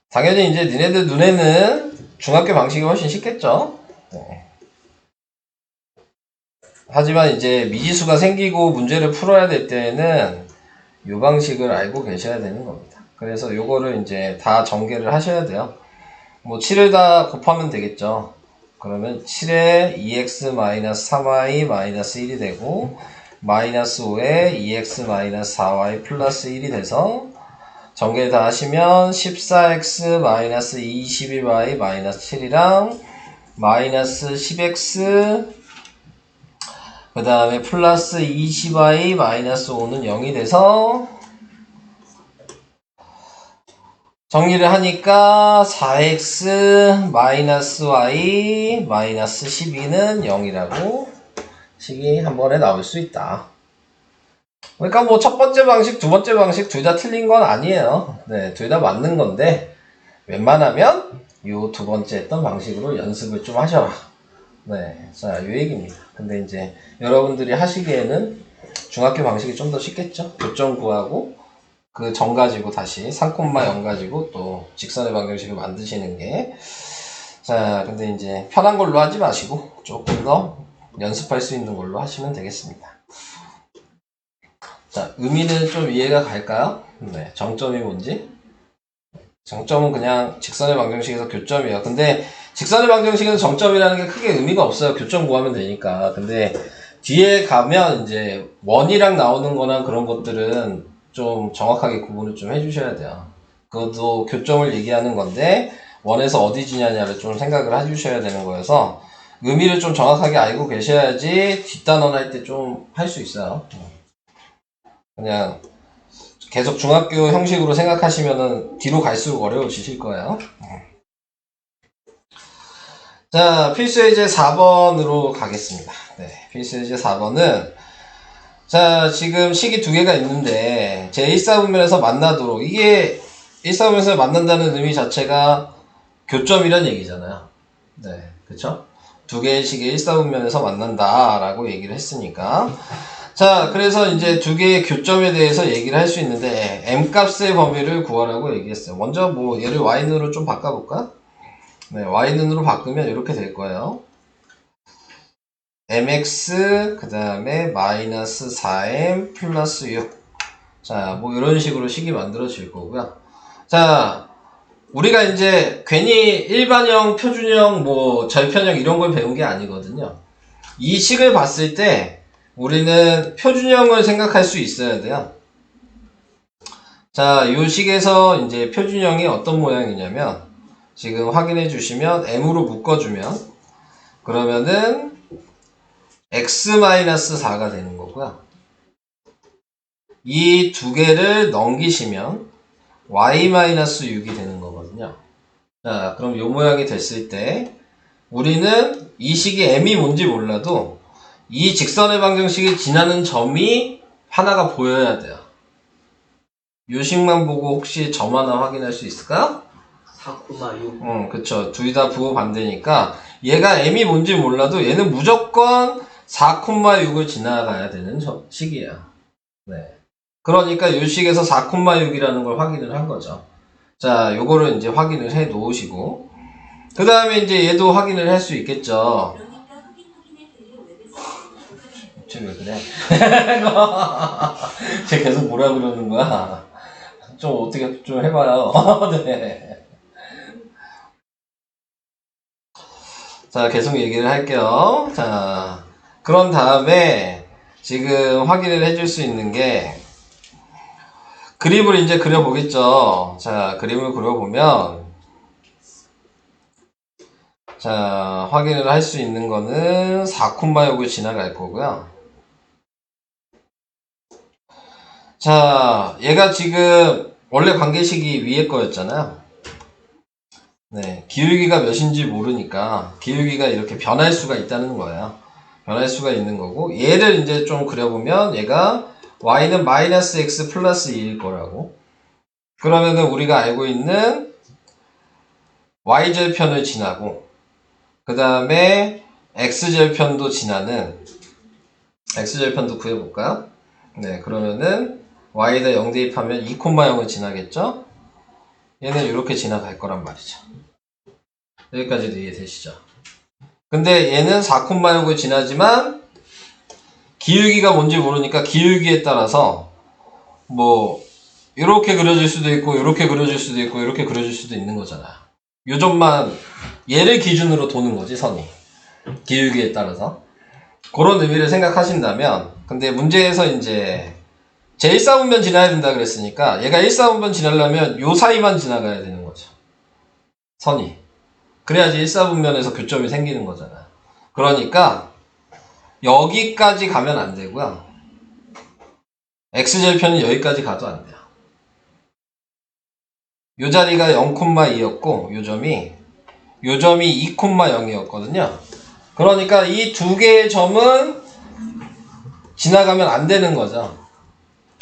당연히 이제 니네들 눈에는 중학교 방식이 훨씬 쉽겠죠? 네. 하지만 이제 미지수가 생기고 문제를 풀어야 될 때에는 이 방식을 알고 계셔야 되는 겁니다. 그래서 요거를 이제 다 전개를 하셔야 돼요. 뭐 7을 다 곱하면 되겠죠. 그러면 7에 2x-3y-1이 되고 마이너스 5에 2x-4y 플러스 1이 돼서 전개 다 하시면 14x-21y-7이랑 마이너스 10x 그 다음에 플러스 20y 마이너스 5는 0이 돼서 정리를 하니까 4x 마이너스 y 마이너스 12는 0이라고 식이 한 번에 나올 수 있다. 그러니까 뭐 첫 번째 방식, 두 번째 방식 둘 다 틀린 건 아니에요. 네, 둘 다 맞는 건데 웬만하면 요 두 번째 했던 방식으로 연습을 좀 하셔라. 네, 자, 요 얘기입니다. 근데 이제 여러분들이 하시기에는 중학교 방식이 좀 더 쉽겠죠? 교점 구하고 그 점 가지고 다시 3,0 가지고 또 직선의 방정식을 만드시는 게. 자, 근데 이제 편한 걸로 하지 마시고 조금 더 연습할 수 있는 걸로 하시면 되겠습니다. 자, 의미는 좀 이해가 갈까요? 네, 정점이 뭔지? 정점은 그냥 직선의 방정식에서 교점이에요. 근데 직선의 방정식에서 정점이라는 게 크게 의미가 없어요. 교점 구하면 되니까. 근데 뒤에 가면 이제 원이랑 나오는 거나 그런 것들은 좀 정확하게 구분을 좀 해주셔야 돼요. 그것도 교점을 얘기하는 건데 원에서 어디 지냐냐를 좀 생각을 해주셔야 되는 거여서 의미를 좀 정확하게 알고 계셔야지 뒷단원 할 때 좀 할 수 있어요. 그냥 계속 중학교 형식으로 생각하시면은 뒤로 갈수록 어려워지실 거예요. 자, 필수예제 4번으로 가겠습니다. 네, 필수예제 4번은 자, 지금 식이 두 개가 있는데 제 1사분면에서 만나도록 이게 1사분면에서 만난다는 의미 자체가 교점이란 얘기잖아요. 네, 그쵸? 두 개의 식이 1사분면에서 만난다라고 얘기를 했으니까 자, 그래서 이제 두 개의 교점에 대해서 얘기를 할 수 있는데 m값의 범위를 구하라고 얘기했어요. 먼저 뭐 얘를 y는으로 좀 바꿔볼까? 네, y는으로 바꾸면 이렇게 될 거예요. mx 그 다음에 마이너스 4m 플러스 6. 자, 뭐 이런 식으로 식이 만들어질 거고요. 자, 우리가 이제 괜히 일반형, 표준형, 뭐 절편형 이런 걸 배운 게 아니거든요. 이 식을 봤을 때 우리는 표준형을 생각할 수 있어야 돼요. 자, 이 식에서 이제 표준형이 어떤 모양이냐면 지금 확인해 주시면 m으로 묶어주면 그러면은 x-4가 되는 거고요. 이 두 개를 넘기시면 y-6이 되는 거거든요. 자, 그럼 이 모양이 됐을 때 우리는 이 식이 m이 뭔지 몰라도 이 직선의 방정식이 지나는 점이 하나가 보여야 돼요. 요 식만 보고 혹시 점 하나 확인할 수 있을까요? 4,6. 그쵸. 둘 다 부호 반대니까 얘가 m이 뭔지 몰라도 얘는 무조건 4,6을 지나가야 되는 식이에요. 네. 그러니까 요 식에서 4,6이라는 걸 확인을 한 거죠. 자, 요거를 이제 확인을 해 놓으시고 그 다음에 이제 얘도 확인을 할 수 있겠죠. 쟤왜 그래? 쟤 계속 뭐라 그러는 거야? 좀 어떻게 좀 해봐요. 네. 자, 계속 얘기를 할게요. 자, 그런 다음에 지금 확인을 해줄 수 있는 게 그림을 이제 그려보겠죠. 자, 그림을 그려보면 자, 확인을 할 수 있는 거는 4,6을 지나갈 거고요. 자, 얘가 지금 원래 관계식이 위에 거였잖아요. 네, 기울기가 몇인지 모르니까 기울기가 이렇게 변할 수가 있다는 거예요. 변할 수가 있는 거고 얘를 이제 좀 그려보면 얘가 y는 마이너스 x 플러스 2일 거라고. 그러면은 우리가 알고 있는 y절편을 지나고 그 다음에 x절편도 지나는 x절편도 구해볼까요? 네, 그러면은 y에다 0 대입하면 2,0을 지나겠죠? 얘는 이렇게 지나갈 거란 말이죠. 여기까지도 이해되시죠? 근데 얘는 4,6을 지나지만 기울기가 뭔지 모르니까 기울기에 따라서 뭐 이렇게 그려질 수도 있고 이렇게 그려질 수도 있고 이렇게 그려질 수도 있는 거잖아. 요 점만 얘를 기준으로 도는 거지, 선이. 기울기에 따라서. 그런 의미를 생각하신다면, 근데 문제에서 이제 제1사분면 지나야 된다 그랬으니까 얘가 1사분면 지나려면 요 사이만 지나가야 되는 거죠. 선이. 그래야지 1사분면에서 교점이 생기는 거잖아. 그러니까 여기까지 가면 안 되고요. x절편은 여기까지 가도 안 돼요. 요 자리가 0,2였고 요 점이 2,0이었거든요. 그러니까 이 두 개의 점은 지나가면 안 되는 거죠.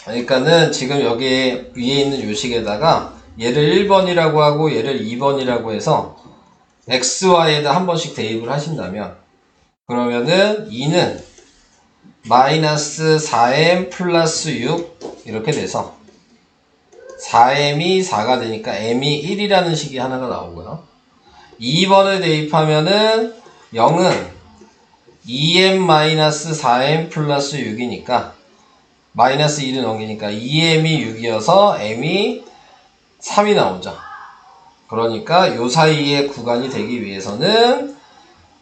그러니까는 지금 여기 위에 있는 요식에다가 얘를 1번이라고 하고 얘를 2번이라고 해서 xy에다 한 번씩 대입을 하신다면 그러면은 2는 마이너스 4m 플러스 6 이렇게 돼서 4m이 4가 되니까 m이 1이라는 식이 하나가 나오고요. 2번을 대입하면은 0은 2m-4m 플러스 6이니까 마이너스 1은 0이니까 2m이 6이어서 m이 3이 나오죠. 그러니까 요 사이의 구간이 되기 위해서는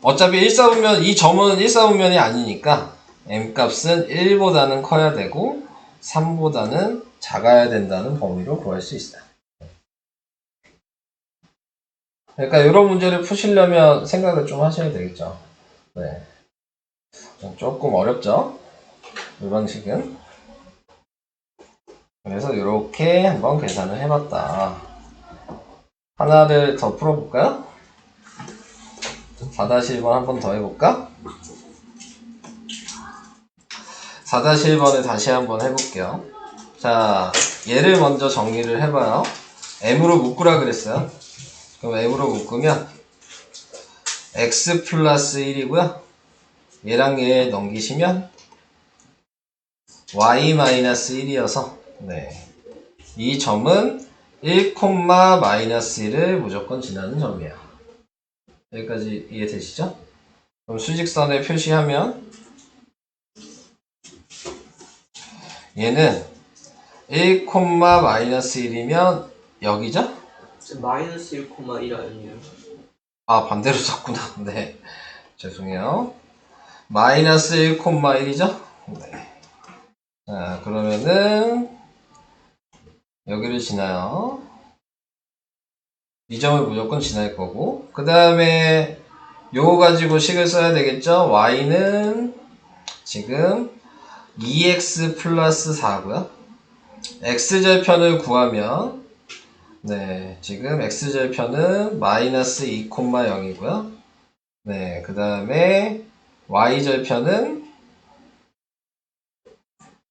어차피 1사분면 이 점은 1사분면이 아니니까 m값은 1보다는 커야 되고 3보다는 작아야 된다는 범위로 구할 수 있어요. 그러니까 이런 문제를 푸시려면 생각을 좀 하셔야 되겠죠. 네. 조금 어렵죠? 이 방식은. 그래서 이렇게 한번 계산을 해봤다. 하나를 더 풀어볼까요? 4-1번 한번 더 해볼까? 4-1번을 다시 한번 해볼게요. 자, 얘를 먼저 정리를 해봐요. m으로 묶으라 그랬어요. 그럼 m으로 묶으면 x 플러스 1이고요. 얘랑 얘 넘기시면 y 마이너스 1이어서 네. 이 점은 1, 마이너스 1을 무조건 지나는 점이에요. 여기까지 이해되시죠? 그럼 수직선에 표시하면 얘는 1, 마이너스 1이면 여기죠? 마이너스 1,1 아니에요? 아, 반대로 썼구나. 네. 죄송해요. 마이너스 1,1이죠? 네. 자, 그러면은 여기를 지나요. 이 점을 무조건 지날 거고 그 다음에 요거 가지고 식을 써야 되겠죠? y는 지금 2x 플러스 4고요. x절편을 구하면 네, 지금 x절편은 마이너스 2,0이고요. 네, 그 다음에 y절편은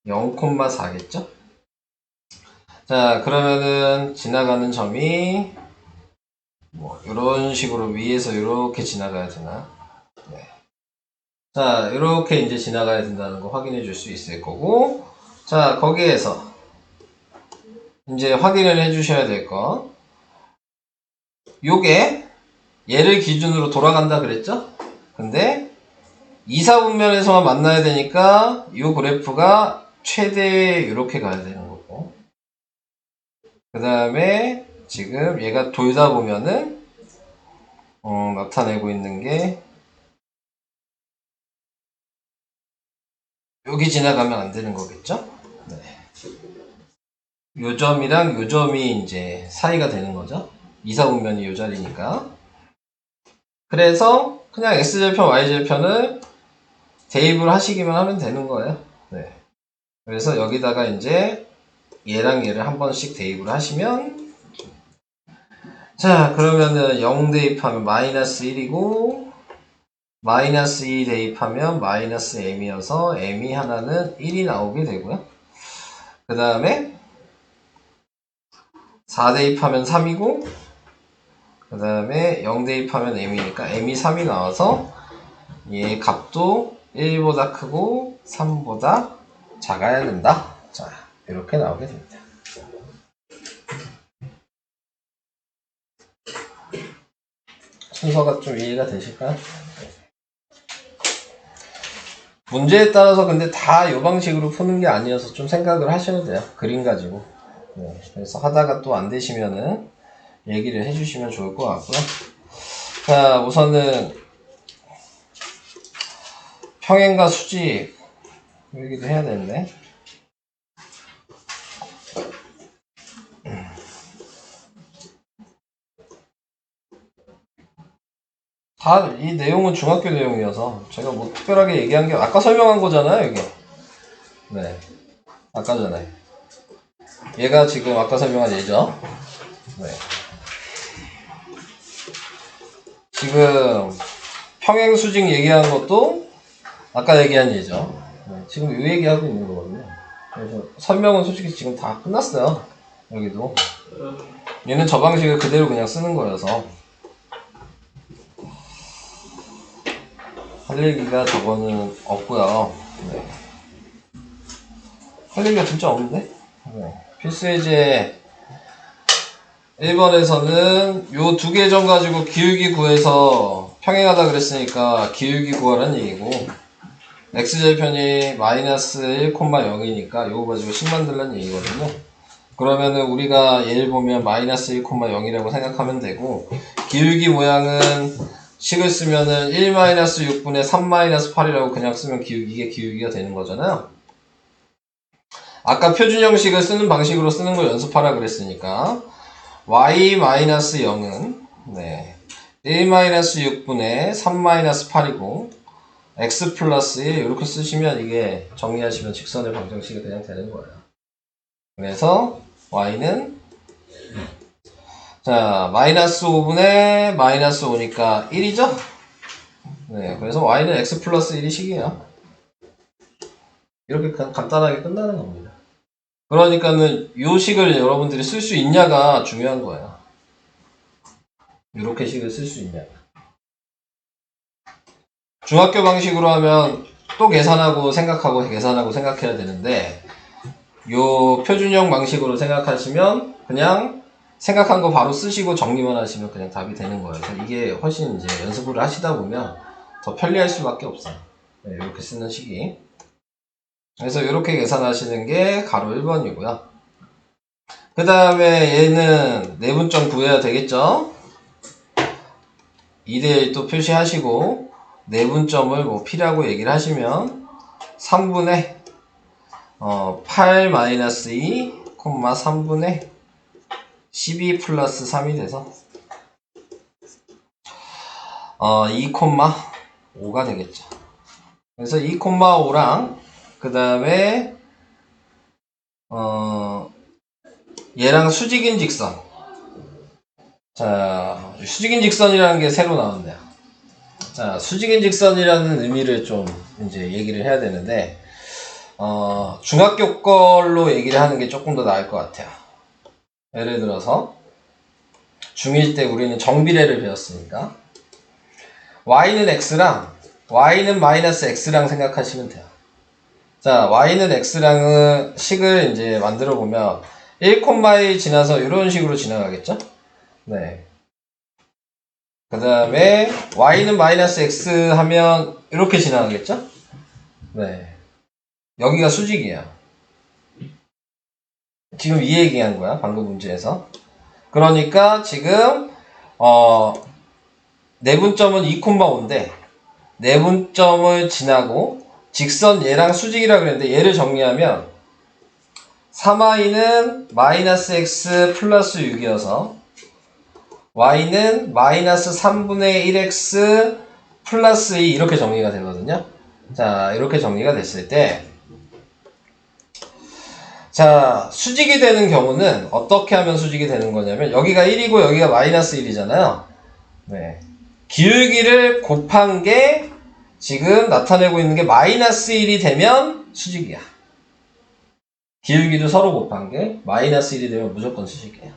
0,4겠죠? 자, 그러면은 지나가는 점이 뭐 이런 식으로 위에서 이렇게 지나가야 되나? 네. 자, 이렇게 이제 지나가야 된다는 거 확인해 줄 수 있을 거고, 자, 거기에서 이제 확인을 해 주셔야 될 거. 요게 얘를 기준으로 돌아간다 그랬죠? 근데 2사분면에서만 만나야 되니까 이 그래프가 최대 이렇게 가야 되는 거고, 그 다음에 지금 얘가 돌다 보면은 나타내고 있는 게 여기 지나가면 안 되는 거겠죠? 네. 요 점이랑 요 점이 이제 사이가 되는 거죠. 이사분면이 요 자리니까. 그래서 그냥 x절편, y절편을 대입을 하시기만 하면 되는 거예요. 네. 그래서 여기다가 이제 얘랑 얘를 한 번씩 대입을 하시면, 자, 그러면은 0 대입하면 마이너스 1이고 마이너스 2 대입하면 마이너스 m이어서 m이 하나는 1이 나오게 되고요. 그 다음에 4 대입하면 3이고 그 다음에 0 대입하면 m이니까 m이 3이 나와서 얘 값도 1보다 크고 3보다 작아야 된다. 자, 이렇게 나오게 됩니다. 순서가 좀 이해가 되실까요? 문제에 따라서 근데 다 이 방식으로 푸는 게 아니어서 좀 생각을 하셔도 돼요. 그림 가지고. 네, 그래서 하다가 또 안 되시면은 얘기를 해주시면 좋을 것 같고요. 자, 우선은 평행과 수직 얘기도 해야 되는데. 다 이 내용은 중학교 내용이어서 제가 뭐 특별하게 얘기한 게 아까 설명한 거잖아요, 이게. 네, 아까 전에. 얘가 지금 아까 설명한 얘죠. 네. 지금 평행 수직 얘기한 것도 아까 얘기한 얘죠. 네, 지금 이 얘기하고 있는 거거든요. 그래서 설명은 솔직히 지금 다 끝났어요. 여기도. 얘는 저 방식을 그대로 그냥 쓰는 거여서 할 얘기가 저거는 없고요. 네. 할 얘기가 진짜 없는데? 네. 필수예제 1번에서는 요 두 개 점 가지고 기울기 구해서 평행하다 그랬으니까 기울기 구하라는 얘기고, x절편이 마이너스 1,0이니까 요거 가지고 식 만들라는 얘기거든요. 그러면은 우리가 얘를 보면 마이너스 1,0이라고 생각하면 되고, 기울기 모양은 식을 쓰면은 1-6분의 3-8이라고 그냥 쓰면 이게 기울기가 되는 거잖아요. 아까 표준 형식을 쓰는 방식으로 쓰는 걸 연습하라 그랬으니까 y-0은 네, 1-6분의 3-8이고 x 플러스 1 이렇게 쓰시면 이게 정리하시면 직선의 방정식이 그냥 되는 거예요. 그래서 y는 자 마이너스 5분의 마이너스 5니까 1이죠? 네, 그래서 y는 x 플러스 1이 식이에요. 이렇게 간단하게 끝나는 겁니다. 그러니까는 이 식을 여러분들이 쓸 수 있냐가 중요한 거예요. 이렇게 식을 쓸 수 있냐. 중학교 방식으로 하면 또 계산하고 생각해야 되는데, 요 표준형 방식으로 생각하시면 그냥 생각한 거 바로 쓰시고 정리만 하시면 그냥 답이 되는 거예요. 그래서 이게 훨씬 이제 연습을 하시다 보면 더 편리할 수밖에 없어요. 네, 이렇게 쓰는 식이. 그래서 이렇게 계산하시는 게 가로 1번이고요. 그 다음에 얘는 내분점 구해야 되겠죠? 2대1 또 표시하시고 내분점을 뭐 P라고 얘기를 하시면 3분의 8-2, 3분의 12 플러스 3이 돼서 2,5가 되겠죠. 그래서 2,5랑 그 다음에 얘랑 수직인 직선. 자, 수직인 직선이라는 게 새로 나왔네요. 자, 수직인 직선이라는 의미를 좀 이제 얘기를 해야 되는데, 중학교 걸로 얘기를 하는 게 조금 더 나을 것 같아요. 예를 들어서, 중1 때 우리는 정비례를 배웠으니까, y는 x랑, y는 마이너스 x랑 생각하시면 돼요. 자, y는 x랑은 식을 이제 만들어 보면, 1,2 지나서 이런 식으로 지나가겠죠? 네. 그 다음에 y는 마이너스 x 하면 이렇게 지나가겠죠? 네. 여기가 수직이에요. 지금 이 얘기한 거야, 방금 문제에서. 그러니까 지금 내분점은 2,5인데 내분점을 지나고 직선 얘랑 수직이라 그랬는데 얘를 정리하면 3y는 마이너스 x 플러스 6이어서 y는 마이너스 3분의 1x 플러스 2 이렇게 정리가 되거든요. 자, 이렇게 정리가 됐을 때, 자, 수직이 되는 경우는 어떻게 하면 수직이 되는 거냐면 여기가 1이고 여기가 마이너스 1이잖아요. 네. 기울기를 곱한 게 지금 나타내고 있는 게 마이너스 1이 되면 수직이야. 기울기를 서로 곱한 게 마이너스 1이 되면 무조건 수직이에요.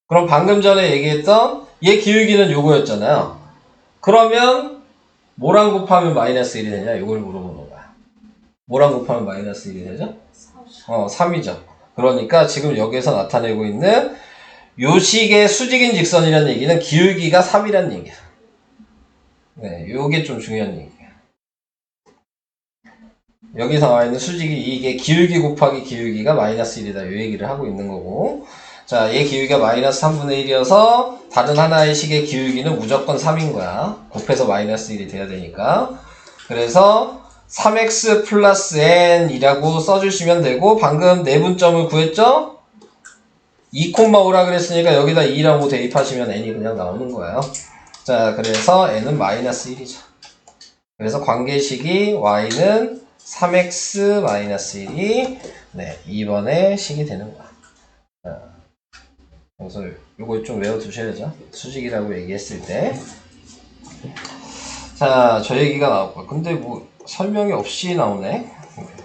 그럼 방금 전에 얘기했던 얘 기울기는 요거였잖아요. 그러면 뭐랑 곱하면 마이너스 1이 되냐? 이걸 물어보는 거야. 뭐랑 곱하면 마이너스 1이 되죠? 3이죠. 그러니까 지금 여기에서 나타내고 있는 요 식의 수직인 직선이라는 얘기는 기울기가 3이라는 얘기야. 네, 요게 좀 중요한 얘기야. 여기서 나와 있는 수직이 이게 기울기 곱하기 기울기가 마이너스 1이다. 이 얘기를 하고 있는 거고. 자, 얘 기울기가 마이너스 3분의 1이어서 다른 하나의 식의 기울기는 무조건 3인 거야. 곱해서 마이너스 1이 돼야 되니까. 그래서 3x 플러스 n이라고 써주시면 되고, 방금 내분점을 구했죠? 2,5라 그랬으니까 여기다 2라고 대입하시면 n이 그냥 나오는 거예요. 자, 그래서 n은 마이너스 1이죠. 그래서 관계식이 y는 3x 마이너스 1이 네, 2번의 식이 되는 거야. 자, 그래서 요거 좀 외워두셔야죠. 수직이라고 얘기했을 때. 자, 저 얘기가 나왔고. 근데 뭐 설명이 없이 나오네.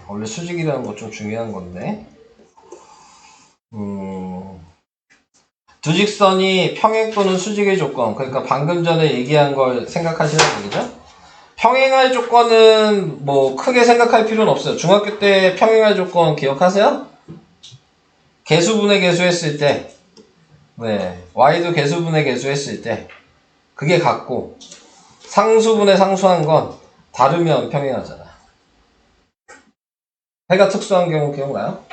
원래 수직이라는 거 좀 중요한 건데. 두 직선이 평행 또는 수직의 조건. 그러니까 방금 전에 얘기한 걸 생각하시는 얘기죠. 평행할 조건은 뭐 크게 생각할 필요는 없어요. 중학교 때 평행할 조건 기억하세요? 개수분의 개수 했을 때, 네, y도 개수분의 개수 했을 때 그게 같고, 상수분의 상수한 건 다르면 평행하잖아. 해가 특수한 경우 기억나요?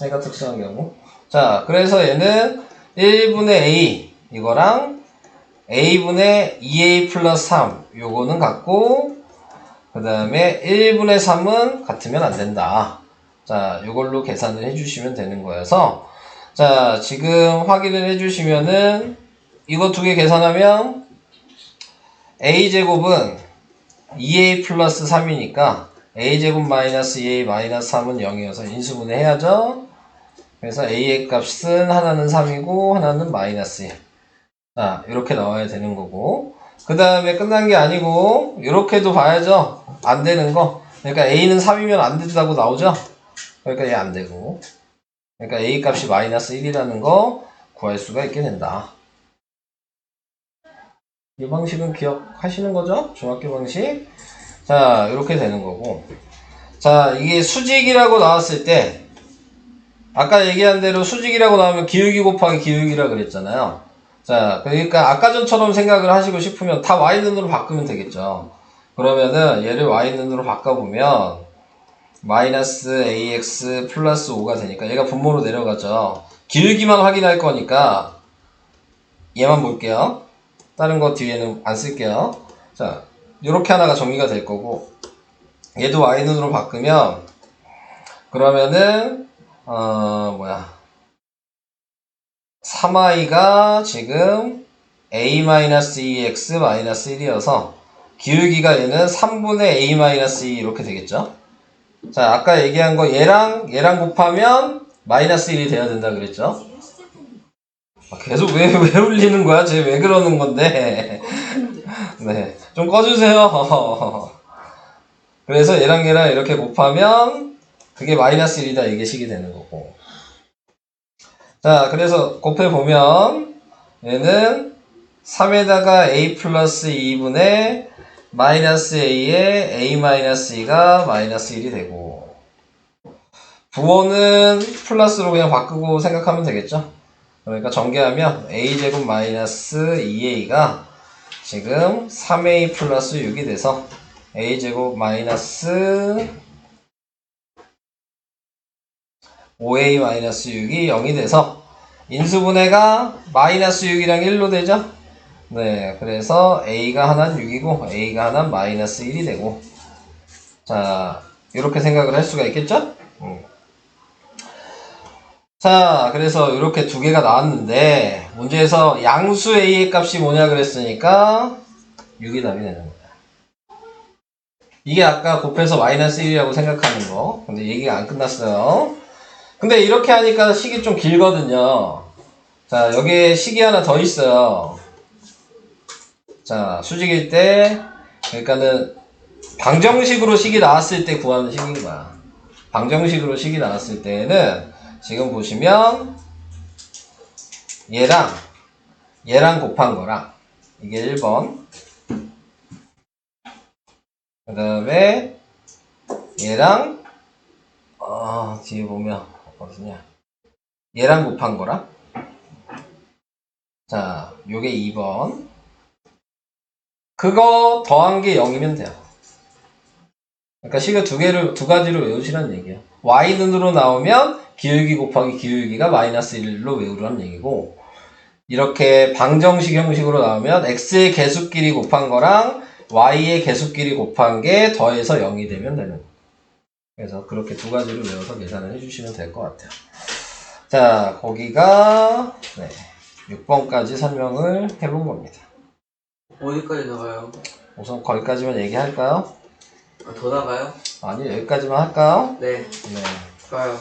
해가 특수한 경우. 자, 그래서 얘는 1분의 a 이거랑 a분의 2a 플러스 3 요거는 같고, 그 다음에 1분의 3은 같으면 안 된다. 자, 요걸로 계산을 해주시면 되는 거여서, 자, 지금 확인을 해주시면은 이거 두 개 계산하면 a제곱은 2a 플러스 3이니까 a제곱 마이너스 2a 마이너스 3은 0이어서 인수분해 해야죠. 그래서 a의 값은 하나는 3이고 하나는 마이너스 1. 자, 이렇게 나와야 되는 거고, 그 다음에 끝난 게 아니고 이렇게도 봐야죠. 안 되는 거. 그러니까 a는 3이면 안 된다고 나오죠. 그러니까 얘 안 되고, 그러니까 a 값이 마이너스 1이라는 거 구할 수가 있게 된다. 이 방식은 기억하시는 거죠? 중학교 방식. 자, 이렇게 되는 거고. 자, 이게 수직이라고 나왔을 때, 아까 얘기한 대로 수직이라고 나오면 기울기 곱하기 기울기라 그랬잖아요. 자, 그러니까 아까 전처럼 생각을 하시고 싶으면 다 y는으로 바꾸면 되겠죠. 그러면은 얘를 y는으로 바꿔보면 마이너스 ax 플러스 5가 되니까 얘가 분모로 내려가죠. 기울기만 확인할 거니까 얘만 볼게요. 다른 거 뒤에는 안 쓸게요. 자, 요렇게 하나가 정리가 될 거고, 얘도 y는으로 바꾸면 그러면은 3i가 지금 a-2x-1이어서 기울기가 얘는 3분의 a-2 이렇게 되겠죠. 자, 아까 얘기한 거 얘랑 곱하면 마이너스 1이 돼야 된다 그랬죠. 계속 왜 울리는 거야? 쟤 왜 그러는 건데? 네, 좀 꺼주세요. 그래서 얘랑 이렇게 곱하면 그게 마이너스 1이다 이게 식이 되는 거고. 자, 그래서 곱해보면 얘는 3에다가 a 플러스 2분의 마이너스 a에 a 마이너스 2가 마이너스 1이 되고, 부호는 플러스로 그냥 바꾸고 생각하면 되겠죠. 그러니까 전개하면 a제곱 마이너스 2a가 지금 3a 플러스 6이 돼서 a제곱 마이너스 5a 마이너스 6이 0이 돼서 인수분해가 마이너스 6이랑 1로 되죠? 네, 그래서 a가 하나는 6이고 a가 하나는 마이너스 1이 되고, 자, 이렇게 생각을 할 수가 있겠죠? 자, 그래서 이렇게 두 개가 나왔는데 문제에서 양수 a의 값이 뭐냐 그랬으니까 6이 답이 되는 거야. 이게 아까 곱해서 마이너스 1이라고 생각하는 거. 근데 얘기가 안 끝났어요. 근데 이렇게 하니까 식이 좀 길거든요. 자, 여기에 식이 하나 더 있어요. 자, 수직일 때, 그러니까는 방정식으로 식이 나왔을 때 구하는 식인 거야. 방정식으로 식이 나왔을 때는 지금 보시면 얘랑 곱한 거랑 이게 1번, 그 다음에 얘랑 뒤에 보면 어디냐, 얘랑 곱한 거랑, 자, 요게 2번, 그거 더한 게 0이면 돼요. 그러니까 식을 두 가지로 외우시라는 얘기야. y눈으로 나오면 기울기 곱하기 기울기가 마이너스 1로 외우라는 얘기고, 이렇게 방정식 형식으로 나오면 x의 개수끼리 곱한 거랑 y의 개수끼리 곱한 게 더해서 0이 되면 되는 거예요. 그래서 그렇게 두 가지로 외워서 계산을 해주시면 될 것 같아요. 자, 거기가 6번까지 설명을 해본 겁니다. 어디까지 나가요? 우선 거기까지만 얘기할까요? 더 나가요? 아니, 여기까지만 할까요? 네, 네. 좋아요.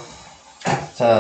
자.